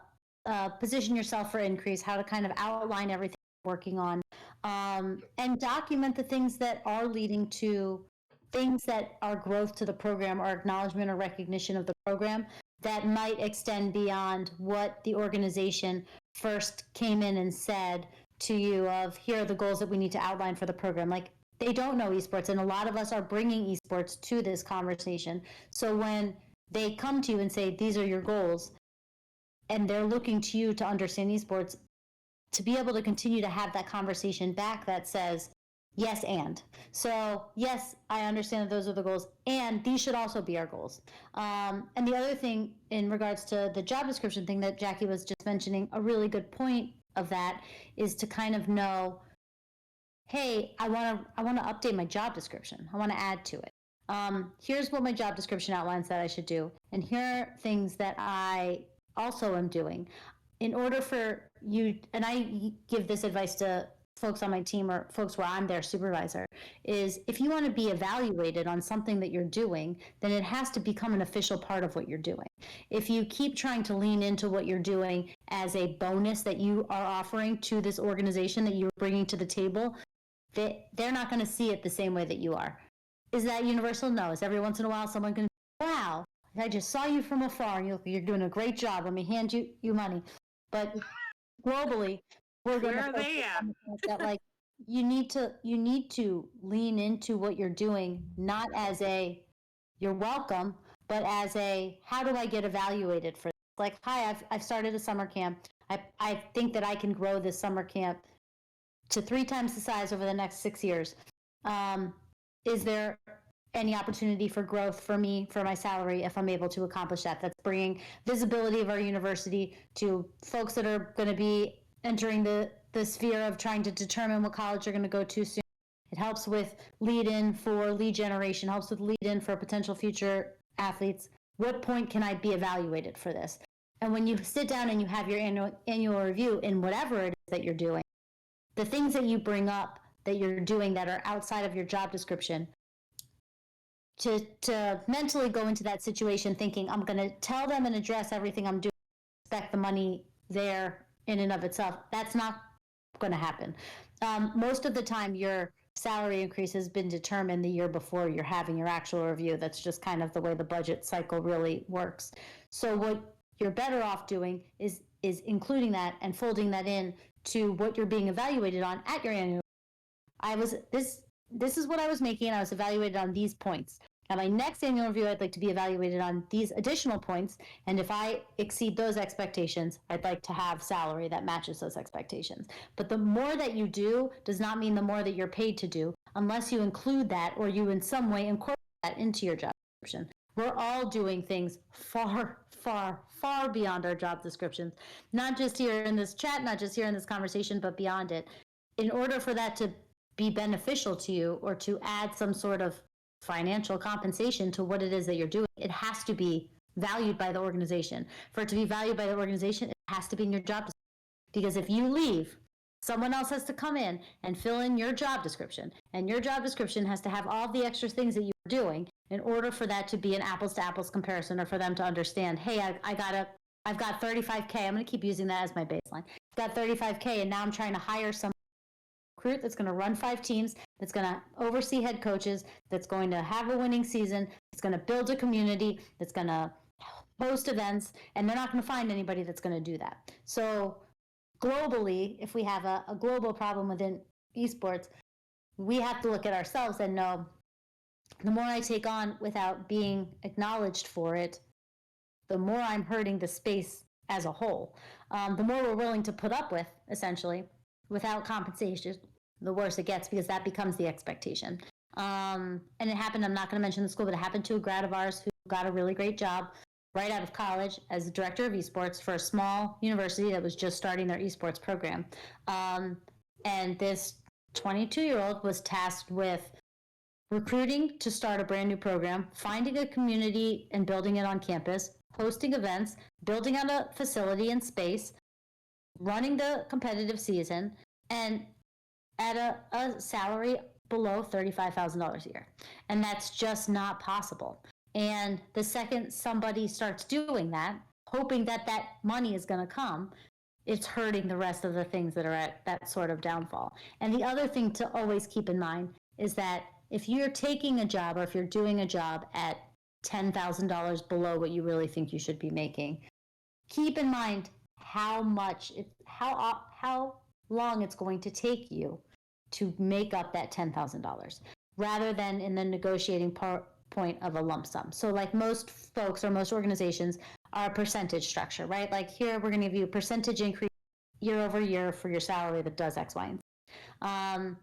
position yourself for increase, how to kind of outline everything you're working on, and document the things that are leading to things that are growth to the program or acknowledgement or recognition of the program that might extend beyond what the organization first came in and said to you of here are the goals that we need to outline for the program. Like they don't know esports, and a lot of us are bringing esports to this conversation. So when they come to you and say these are your goals, and they're looking to you to understand esports, to be able to continue to have that conversation back that says yes and. So yes, I understand that those are the goals, and these should also be our goals. And the other thing in regards to the job description thing that Jackie was just mentioning, a really good point of that is to kind of know, hey, I want to update my job description. I want to add to it. Here's what my job description outlines that I should do, and here are things that I also am doing. In order for you, and I give this advice to folks on my team or folks where I'm their supervisor, is if you want to be evaluated on something that you're doing, then it has to become an official part of what you're doing. If you keep trying to lean into what you're doing as a bonus that you are offering to this organization that you're bringing to the table, they're not going to see it the same way that you are. Is that universal? No. Is every once in a while someone can, wow, I just saw you from afar and you're doing a great job. Let me hand you money. But globally, we're going Where are they at? that like you need to lean into what you're doing, not as a you're welcome, but as a how do I get evaluated for this? Like, hi, I've started a summer camp. I think that I can grow this summer camp to 3 times the size over the next 6 years. Is there any opportunity for growth for me, for my salary, if I'm able to accomplish that? That's bringing visibility of our university to folks that are going to be entering the sphere of trying to determine what college they're going to go to soon. It helps with lead in for lead generation, helps with lead in for potential future athletes. What point can I be evaluated for this? And when you sit down and you have your annual review in whatever it is that you're doing, the things that you bring up that you're doing that are outside of your job description, to mentally go into that situation thinking I'm going to tell them and address everything I'm doing, expect the money there in and of itself, that's not going to happen. Most of the time your salary increase has been determined the year before you're having your actual review. That's just kind of the way the budget cycle really works. So what you're better off doing is including that and folding that in to what you're being evaluated on at your annual. This is what I was making, and I was evaluated on these points. At my next annual review, I'd like to be evaluated on these additional points, and if I exceed those expectations, I'd like to have salary that matches those expectations. But the more that you do does not mean the more that you're paid to do, unless you include that or you in some way incorporate that into your job description. We're all doing things far, far, far beyond our job descriptions, not just here in this chat, not just here in this conversation, but beyond it. In order for that to be beneficial to you or to add some sort of financial compensation to what it is that you're doing, it has to be valued by the organization. For it to be valued by the organization, it has to be in your job description. Because if you leave, someone else has to come in and fill in your job description, and your job description has to have all the extra things that you're doing in order for that to be an apples to apples comparison, or for them to understand, hey, I've got 35K. I'm going to keep using that as my baseline. I've got 35K, and now I'm trying to hire some recruit that's going to run 5 teams, that's going to oversee head coaches, that's going to have a winning season, that's going to build a community, that's going to host events, and they're not going to find anybody that's going to do that. So globally, if we have a global problem within esports, we have to look at ourselves and know the more I take on without being acknowledged for it, the more I'm hurting the space as a whole. The more we're willing to put up with, essentially, without compensation, the worse it gets, because that becomes the expectation. And it happened, I'm not going to mention the school, but it happened to a grad of ours who got a really great job right out of college as the director of esports for a small university that was just starting their esports program. And this 22-year-old was tasked with recruiting to start a brand new program, finding a community and building it on campus, hosting events, building out a facility and space, running the competitive season, and at a salary below $35,000 a year. And that's just not possible. And the second somebody starts doing that, hoping that that money is going to come, it's hurting the rest of the things that are at that sort of downfall. And the other thing to always keep in mind is that if you're taking a job or if you're doing a job at $10,000 below what you really think you should be making, keep in mind how long it's going to take you to make up that $10,000 rather than in the negotiating point of a lump sum. So like most folks or most organizations are a percentage structure, right? Like here, we're going to give you a percentage increase year over year for your salary that does X, Y, and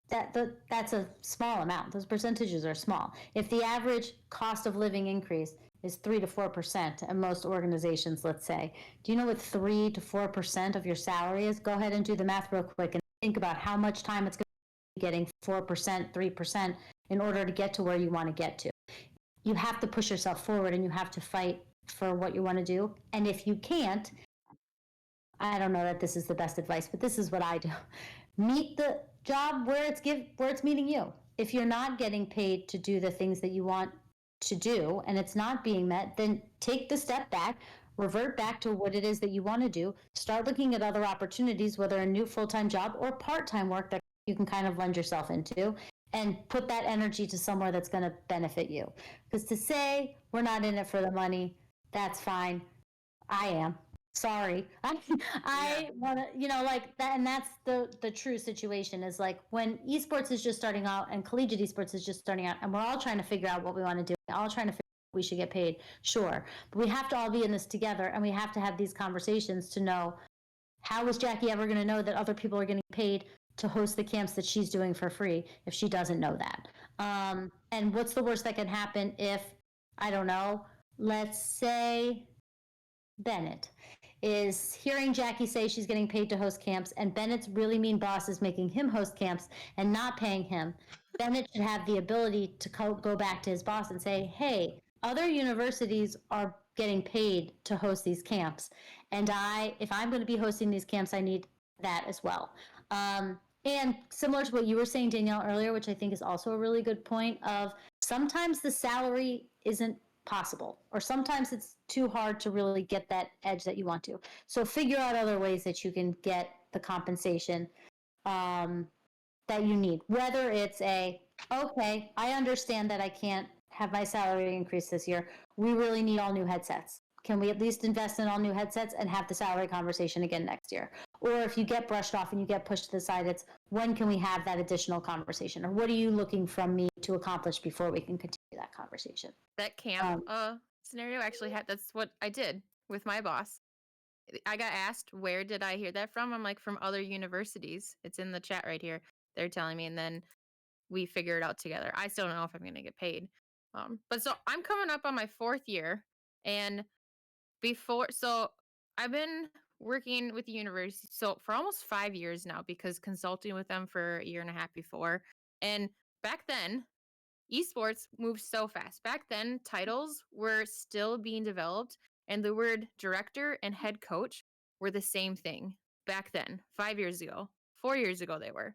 Z. That's a small amount. Those percentages are small. If the average cost of living increase is 3 to 4%, and most organizations, let's say, do you know what 3 to 4% of your salary is? Go ahead and do the math real quick and think about how much time it's going to be getting 4%, 3% in order to get to where you want to get to. You have to push yourself forward and you have to fight for what you want to do. And if you can't, I don't know that this is the best advice, but this is what I do. Meet the job where it's meeting you. If you're not getting paid to do the things that you want to do and it's not being met, then take the step back, revert back to what it is that you want to do, start looking at other opportunities, whether a new full-time job or part-time work that you can kind of lend yourself into, and put that energy to somewhere that's going to benefit you. Because to say we're not in it for the money, that's fine. I am. Sorry. I want to, like that. And that's the true situation is like when esports is just starting out and collegiate esports is just starting out and we're all trying to figure out what we want to do. We're all trying to figure out what we should get paid. Sure. But we have to all be in this together and we have to have these conversations to know how is Jackie ever going to know that other people are getting paid to host the camps that she's doing for free if she doesn't know that? And what's the worst that can happen if, I don't know, let's say Bennett is hearing Jackie say she's getting paid to host camps, and Bennett's really mean boss is making him host camps and not paying him. Bennett should have the ability to go back to his boss and say, hey, other universities are getting paid to host these camps. And if I'm going to be hosting these camps, I need that as well. And similar to what you were saying, Danielle, earlier, which I think is also a really good point of sometimes the salary isn't possible, or sometimes it's too hard to really get that edge that you want to. So figure out other ways that you can get the compensation that you need. Whether it's okay, I understand that I can't have my salary increase this year. We really need all new headsets. Can we at least invest in all new headsets and have the salary conversation again next year? Or if you get brushed off and you get pushed to the side, it's when can we have that additional conversation? Or what are you looking from me to accomplish before we can continue that conversation? That camp scenario actually that's what I did with my boss. I got asked, where did I hear that from? I'm like, from other universities. It's in the chat right here. They're telling me, and then we figure it out together. I still don't know if I'm going to get paid. But so I'm coming up on my 4th year, and so I've been working with the university for almost 5 years now, because consulting with them for a year and a half before. And back then, esports moved so fast. Back then, titles were still being developed, and the word director and head coach were the same thing back then, 5 years ago. 4 years ago, they were.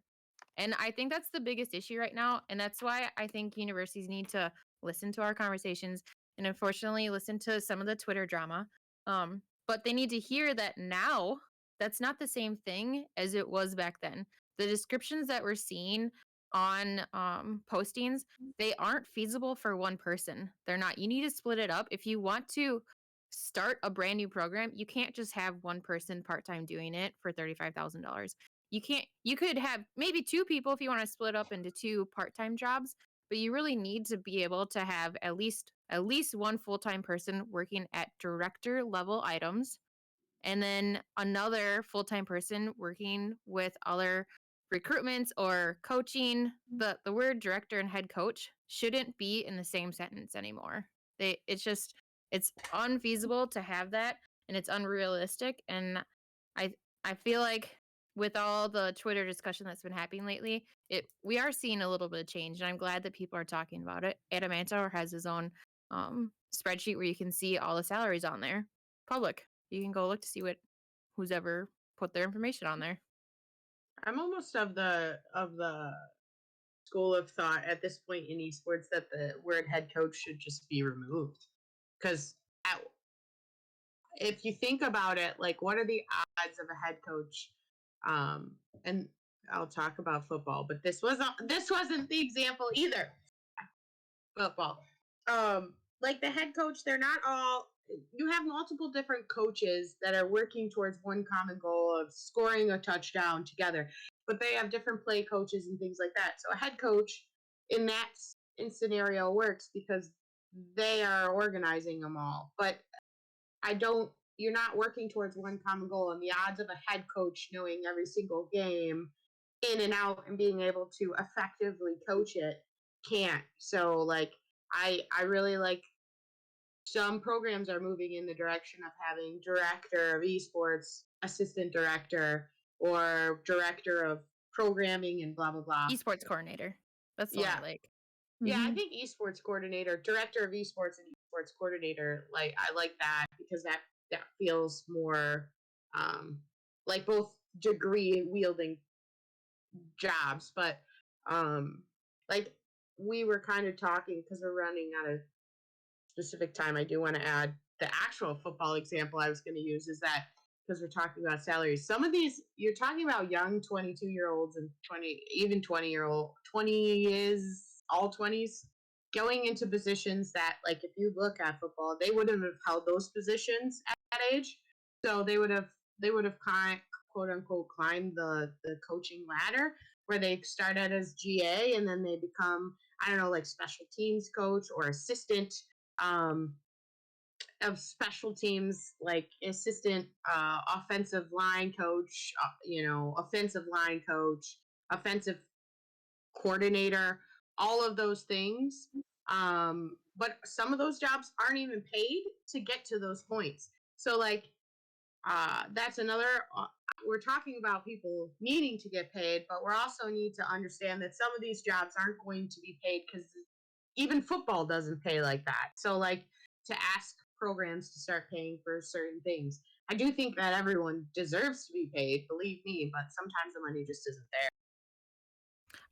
And I think that's the biggest issue right now. And that's why I think universities need to listen to our conversations and unfortunately listen to some of the Twitter drama. But they need to hear that now that's not the same thing as it was back then. The descriptions that we're seeing on postings, they aren't feasible for one person. They're not. You need to split it up. If you want to start a brand new program, you can't just have one person part-time doing it for $35,000. You could have maybe 2 people if you want to split up into 2 part-time jobs, but you really need to be able to have at least one full-time person working at director level items, and then another full-time person working with other recruitments or coaching. The word director and head coach shouldn't be in the same sentence anymore. It's just It's unfeasible to have that, and it's unrealistic. And I feel like with all the Twitter discussion that's been happening lately, we are seeing a little bit of change, and I'm glad that people are talking about it. Adamantor has his own spreadsheet where you can see all the salaries on there, public. You can go look to see who's ever put their information on there. I'm almost of the school of thought at this point in esports that the word head coach should just be removed. Because if you think about it, like, what are the odds of a head coach? And I'll talk about football, but this wasn't the example either. Football. Like the head coach, they're not all. You have multiple different coaches that are working towards one common goal of scoring a touchdown together, but they have different play coaches and things like that. So a head coach in that scenario works because they are organizing them all. But you're not working towards one common goal, and the odds of a head coach knowing every single game in and out and being able to effectively coach it can't. So like I really like some programs are moving in the direction of having director of esports, assistant director, or director of programming and blah blah blah. Esports coordinator. That's the one I like. Yeah, I think esports coordinator, director of esports, and esports coordinator, like I like that because that feels more like both degree wielding jobs. But like we were kind of talking because we're running out of specific time. I do want to add the actual football example I was going to use is that because we're talking about salaries. Some of these you're talking about young 22-year-olds and 20 is all 20s going into positions that, like, if you look at football, they wouldn't have held those positions at that age. So they would have quote unquote climbed the coaching ladder where they start out as GA and then they become, I don't know, like special teams coach or assistant of special teams, like assistant offensive line coach, offensive line coach, offensive coordinator, all of those things. But some of those jobs aren't even paid to get to those points. So like that's another. We're talking about people needing to get paid, but we also need to understand that some of these jobs aren't going to be paid because even football doesn't pay like that. So like to ask programs to start paying for certain things. I do think that everyone deserves to be paid, believe me, but sometimes the money just isn't there.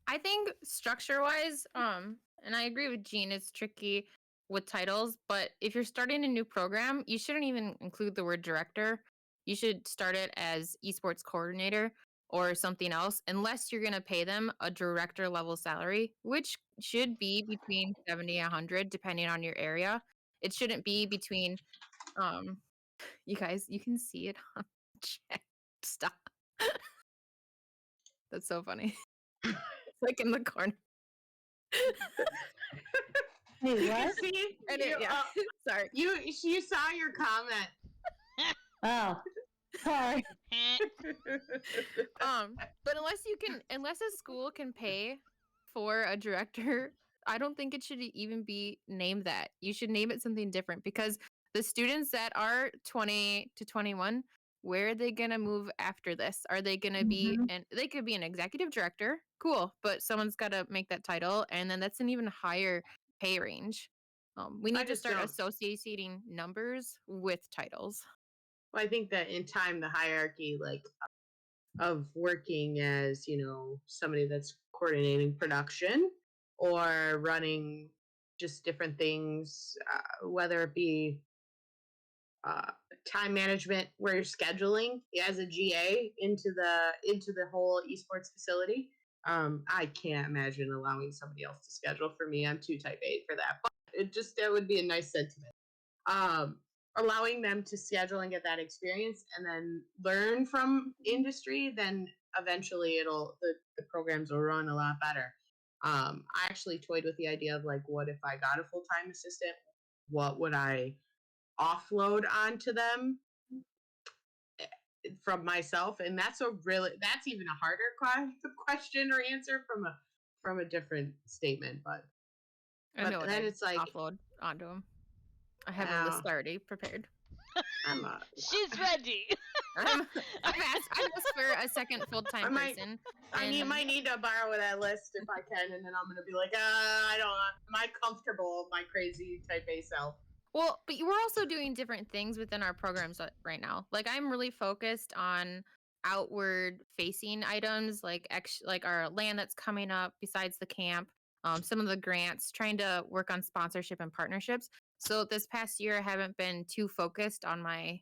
I think structure wise, and I agree with Jean, it's tricky with titles, but if you're starting a new program, you shouldn't even include the word director. You should start it as esports coordinator or something else, unless you're going to pay them a director level salary, which should be between 70 and 100, depending on your area. It shouldn't be between, you guys, you can see it on chat. Stop. That's so funny. It's like in the corner. Wait, what? See, Sorry. You saw your comment. Oh, sorry. But unless a school can pay for a director, I don't think it should even be named that. You should name it something different because the students that are 20 to 21, where are they going to move after this? Are they going to be, and they could be an executive director, cool, but someone's got to make that title, and then that's an even higher pay range. We need to start associating numbers with titles. Well, I think that in time, the hierarchy, like, of working as, somebody that's coordinating production or running just different things, whether it be time management where you're scheduling as a GA into the whole esports facility. I can't imagine allowing somebody else to schedule for me. I'm too type A for that, but that would be a nice sentiment. Allowing them to schedule and get that experience and then learn from industry, then eventually the programs will run a lot better. I actually toyed with the idea of like, what if I got a full-time assistant? What would I offload onto them from myself? And that's even a harder question or answer from a different statement. But I know then it's like offload onto them. I have a Wow. list already prepared. I'm a, She's ready. I've asked for a second full-time I might- person. might need to borrow that list if I can, and then I'm gonna be like, I don't. Am I comfortable with my crazy type A self? Well, but we're also doing different things within our programs right now. Like I'm really focused on outward facing items like our land that's coming up besides the camp, some of the grants, trying to work on sponsorship and partnerships. So this past year I haven't been too focused on my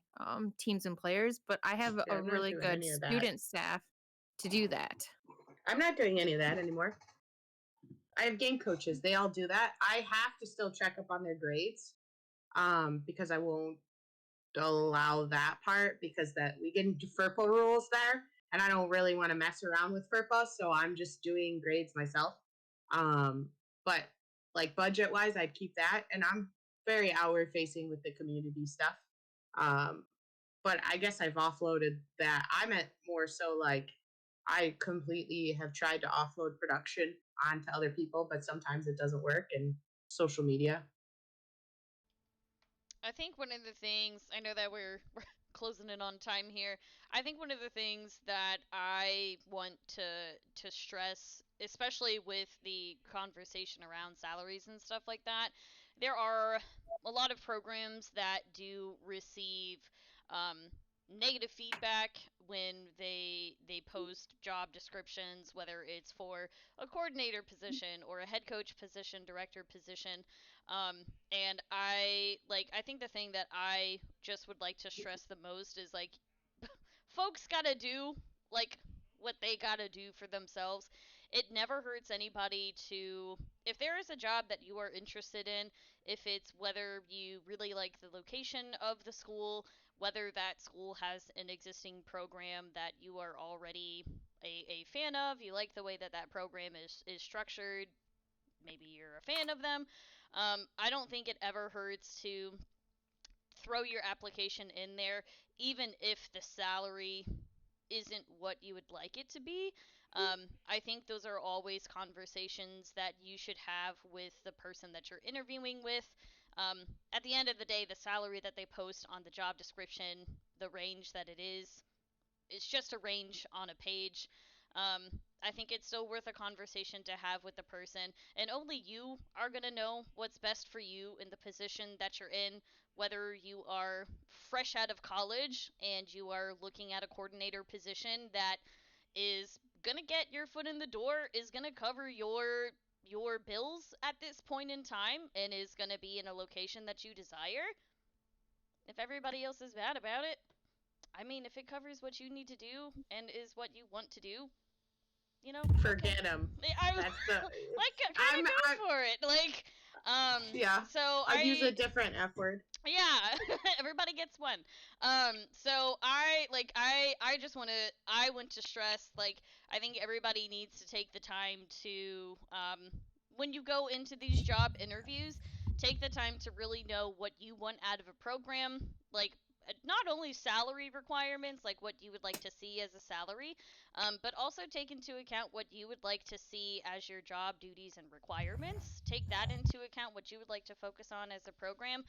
teams and players, but I have Yeah, a I'm not really doing good any of that. student staff to do that. I'm not doing any of that anymore. I have game coaches. They all do that. I have to still check up on their grades, because I won't allow that part because that we get into FERPA rules there, and I don't really want to mess around with FERPA, so I'm just doing grades myself. But like budget wise, I'd keep that, and I'm very outward facing with the community stuff. But I guess I've offloaded that. I meant more so like I completely have tried to offload production onto other people, but sometimes it doesn't work, and social media. I think one of the things, I know that we're closing in on time here. I think one of the things that I want to stress, especially with the conversation around salaries and stuff like that, there are a lot of programs that do receive um, negative feedback when they post job descriptions, whether it's for a coordinator position or a head coach position, director position. Um, and I think the thing that I just would like to stress the most is like folks gotta do like what they gotta do for themselves. It never hurts anybody to, if there is a job that you are interested in, if it's whether you really like the location of the school, whether that school has an existing program that you are already a fan of, you like the way that that program is structured, maybe you're a fan of them. I don't think it ever hurts to throw your application in there, even if the salary isn't what you would like it to be. I think those are always conversations that you should have with the person that you're interviewing with. At the end of the day, the salary that they post on the job description, the range that it is, it's just a range on a page. I think it's still worth a conversation to have with the person, and only you are going to know what's best for you in the position that you're in, whether you are fresh out of college and you are looking at a coordinator position that is going to get your foot in the door, is going to cover your bills at this point in time, and is going to be in a location that you desire. If everybody else is bad about it, I mean, if it covers what you need to do and is what you want to do, you know, Forget them. I'm That's the. like kind of go for it. Like, Yeah. so I'd use a different F word. yeah, everybody gets one. So I just I want to stress, like, I think everybody needs to take the time to when you go into these job interviews, take the time to really know what you want out of a program, like not only salary requirements, like what you would like to see as a salary, but also take into account what you would like to see as your job duties and requirements. Take that into account, what you would like to focus on as a program.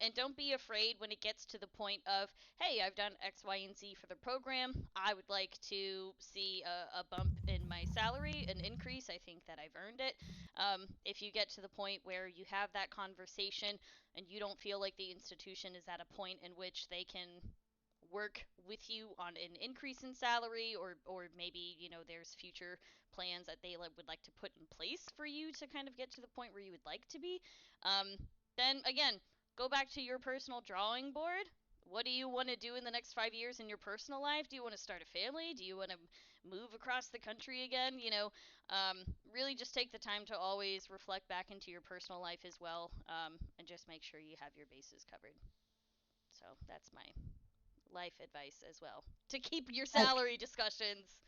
And don't be afraid when it gets to the point of, hey, I've done X, Y, and Z for the program. I would like to see a bump in my salary, an increase. I think that I've earned it. If you get to the point where you have that conversation and you don't feel like the institution is at a point in which they can work with you on an increase in salary, or maybe there's future plans that they would like to put in place for you to kind of get to the point where you would like to be, then again, go back to your personal drawing board. What do you want to do in the next 5 years in your personal life? Do you want to start a family? Do you want to move across the country again? Really just take the time to always reflect back into your personal life as well, and just make sure you have your bases covered. So that's my life advice as well. To keep your salary discussions,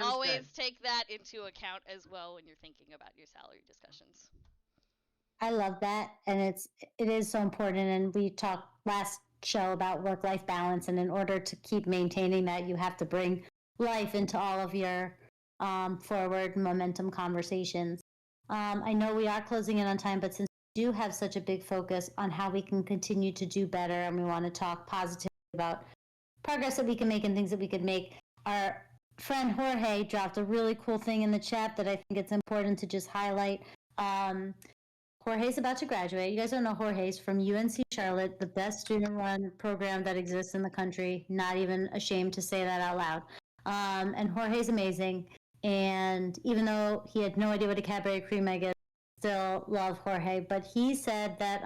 always take that into account as well when you're thinking about your salary discussions. I love that, and it is so important. And we talked last show about work-life balance, and in order to keep maintaining that, you have to bring life into all of your forward momentum conversations. I know we are closing in on time, but since do have such a big focus on how we can continue to do better, and we want to talk positively about progress that we can make and things that we could make. Our friend Jorge dropped a really cool thing in the chat that I think it's important to just highlight. Jorge's about to graduate. You guys don't know Jorge's from UNC Charlotte, the best student-run program that exists in the country. Not even ashamed to say that out loud. And Jorge's amazing. And even though he had no idea what a Cadbury cream egg is, still love Jorge. But he said that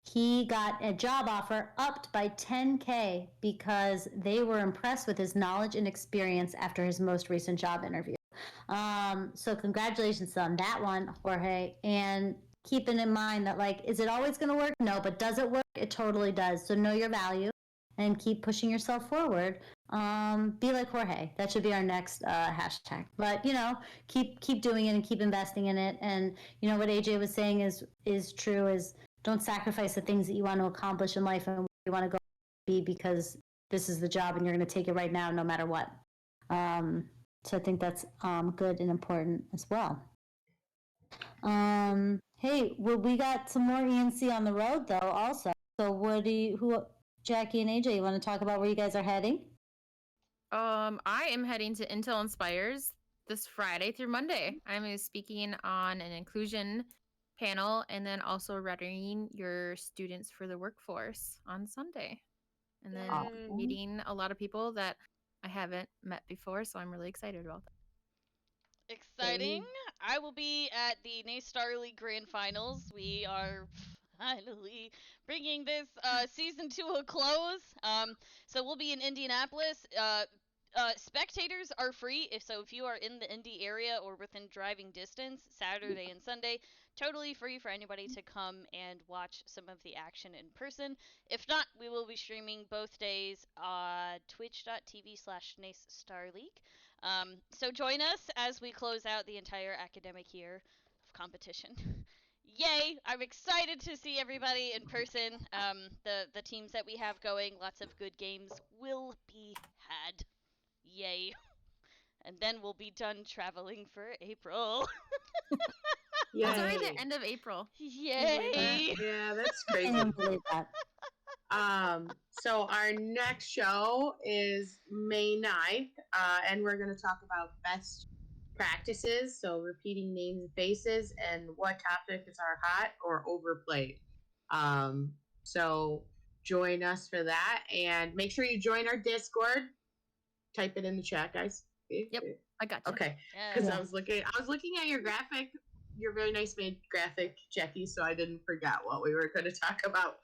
he got a job offer upped by 10K because they were impressed with his knowledge and experience after his most recent job interview. So congratulations on that one, Jorge. And keeping in mind that, like, is it always going to work? No, but does it work? It totally does. So know your value and keep pushing yourself forward. Be like Jorge. That should be our next hashtag. But keep doing it and keep investing in it. And what AJ was saying is true. Is don't sacrifice the things that you want to accomplish in life and where you want to go be because this is the job and you're going to take it right now, no matter what. So I think that's good and important as well. Hey, we got some more ENC on the road though, also. So Jackie and AJ, you want to talk about where you guys are heading? I am heading to Intel Inspires this Friday through Monday. I'm speaking on an inclusion panel and then also readying your students for the workforce on Sunday. And then meeting a lot of people that I haven't met before, so I'm really excited about that. Exciting. I will be at the Star League Grand Finals. We are finally bringing this season to a close. So we'll be in Indianapolis. Spectators are free if you are in the Indy area or within driving distance, Saturday and Sunday, totally free for anybody to come and watch some of the action in person. If not, we will be streaming both days on twitch.tv/NACE Star League. So join us as we close out the entire academic year of competition. Yay! I'm excited to see everybody in person. The teams that we have going, lots of good games will be had. Yay. And then we'll be done traveling for April. It's already the end of April. Yay! Yeah, that's I crazy. can't believe that. So our next show is May 9th, and we're going to talk about best practices, so repeating names and faces, and what topics are hot or overplayed. So join us for that, and make sure you join our Discord. Type it in the chat, guys. Yep, I got you. Okay, because I was looking at your graphic, your very nice made graphic, Jackie, so I didn't forget what we were going to talk about.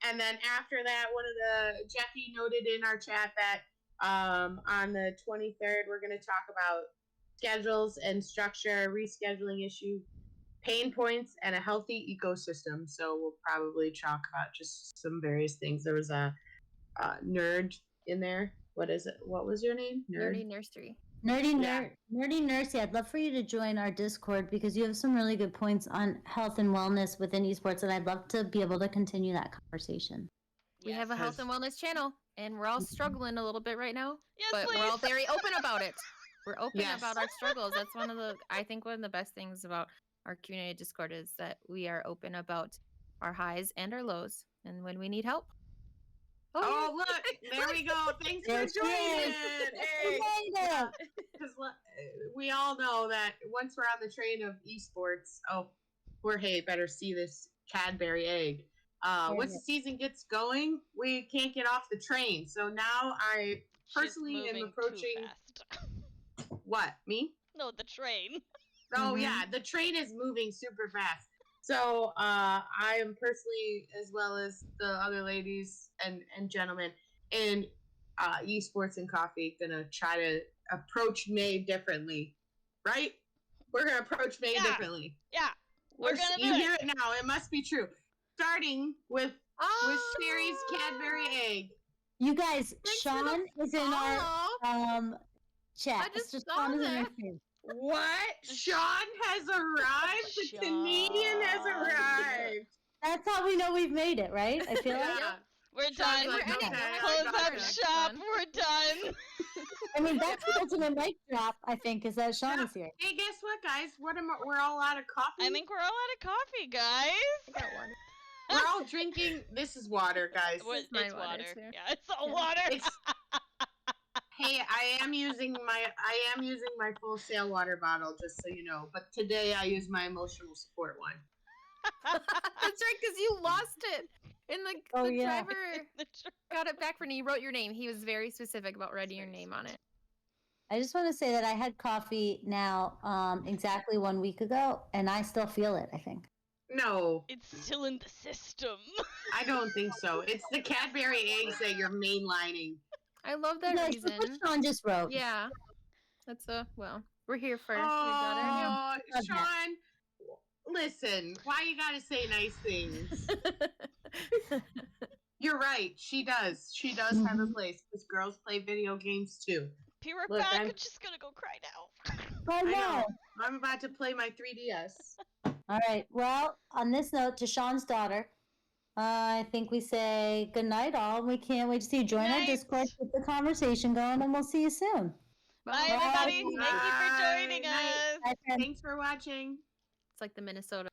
And then after that, Jackie noted in our chat that on the 23rd, we're going to talk about schedules and structure, rescheduling issue, pain points, and a healthy ecosystem. So we'll probably talk about just some various things. There was a nerd in there. What is it? What was your name? Nerdy Nursery. Nerdy Nursey, I'd love for you to join our Discord because you have some really good points on health and wellness within esports, and I'd love to be able to continue that conversation. We have a health and wellness channel, and we're all struggling a little bit right now, but please. we're all very open about it. We're open about our struggles. That's one of the best things about our community Discord is that we are open about our highs and our lows, and when we need help. Oh, look, there we go. Thanks for joining. Hey. Because we all know that once we're on the train of esports, Jorge better see this Cadbury egg. Once the season gets going, we can't get off the train. So now I personally am approaching. What, me? No, the train. Oh, yeah, the train is moving super fast. So I am personally, as well as the other ladies and gentlemen in esports and coffee, gonna try to approach May differently, right? We're gonna approach May differently. Yeah, we're gonna do You hear it now. It must be true. Starting with Sherry's Cadbury egg. You guys, Sean is in our chat. I just Sean saw is in our that. stream. What? Sean has arrived. The Canadian has arrived. That's how we know we've made it, right? I feel like. Yeah. We're Sean's done. like, We're okay, ending. I Close got up it. shop. We're done. I mean, that's the ultimate mic drop, I think, is that Sean is here. Hey, guess what, guys? We're all out of coffee. I think we're all out of coffee, guys. I got one. We're all drinking. This is water, guys. What- is my it's water, water. too. Yeah, it's all Yeah. water. It's hey, I am using my full sale water bottle, just so you know. But today I use my emotional support one. That's right, because you lost it. And Oh, the yeah. driver got it back for me. He wrote your name. He was very specific about writing your name on it. I just want to say that I had coffee now exactly 1 week ago, and I still feel it, I think. No, It's still in the system. I don't think so. It's the Cadbury eggs that you're mainlining. I love that No, it's reason. what Sean just wrote. Yeah. That's well, we're here for your daughter. Oh, Love that. Sean, listen. Why you gotta say nice things? You're right. She does. She does have a place because girls play video games too. Be right Look, back. I'm- I'm just gonna go cry now. Oh, I no. know. I'm about to play my 3DS. All right. Well, on this note, to Sean's daughter, I think we say good night, all. We can't wait to see you join our Night. Discord, keep the conversation going, and we'll see you soon. Bye, everybody. Thank you for joining Night. us. Bye, friends. Thanks for watching. It's like the Minnesota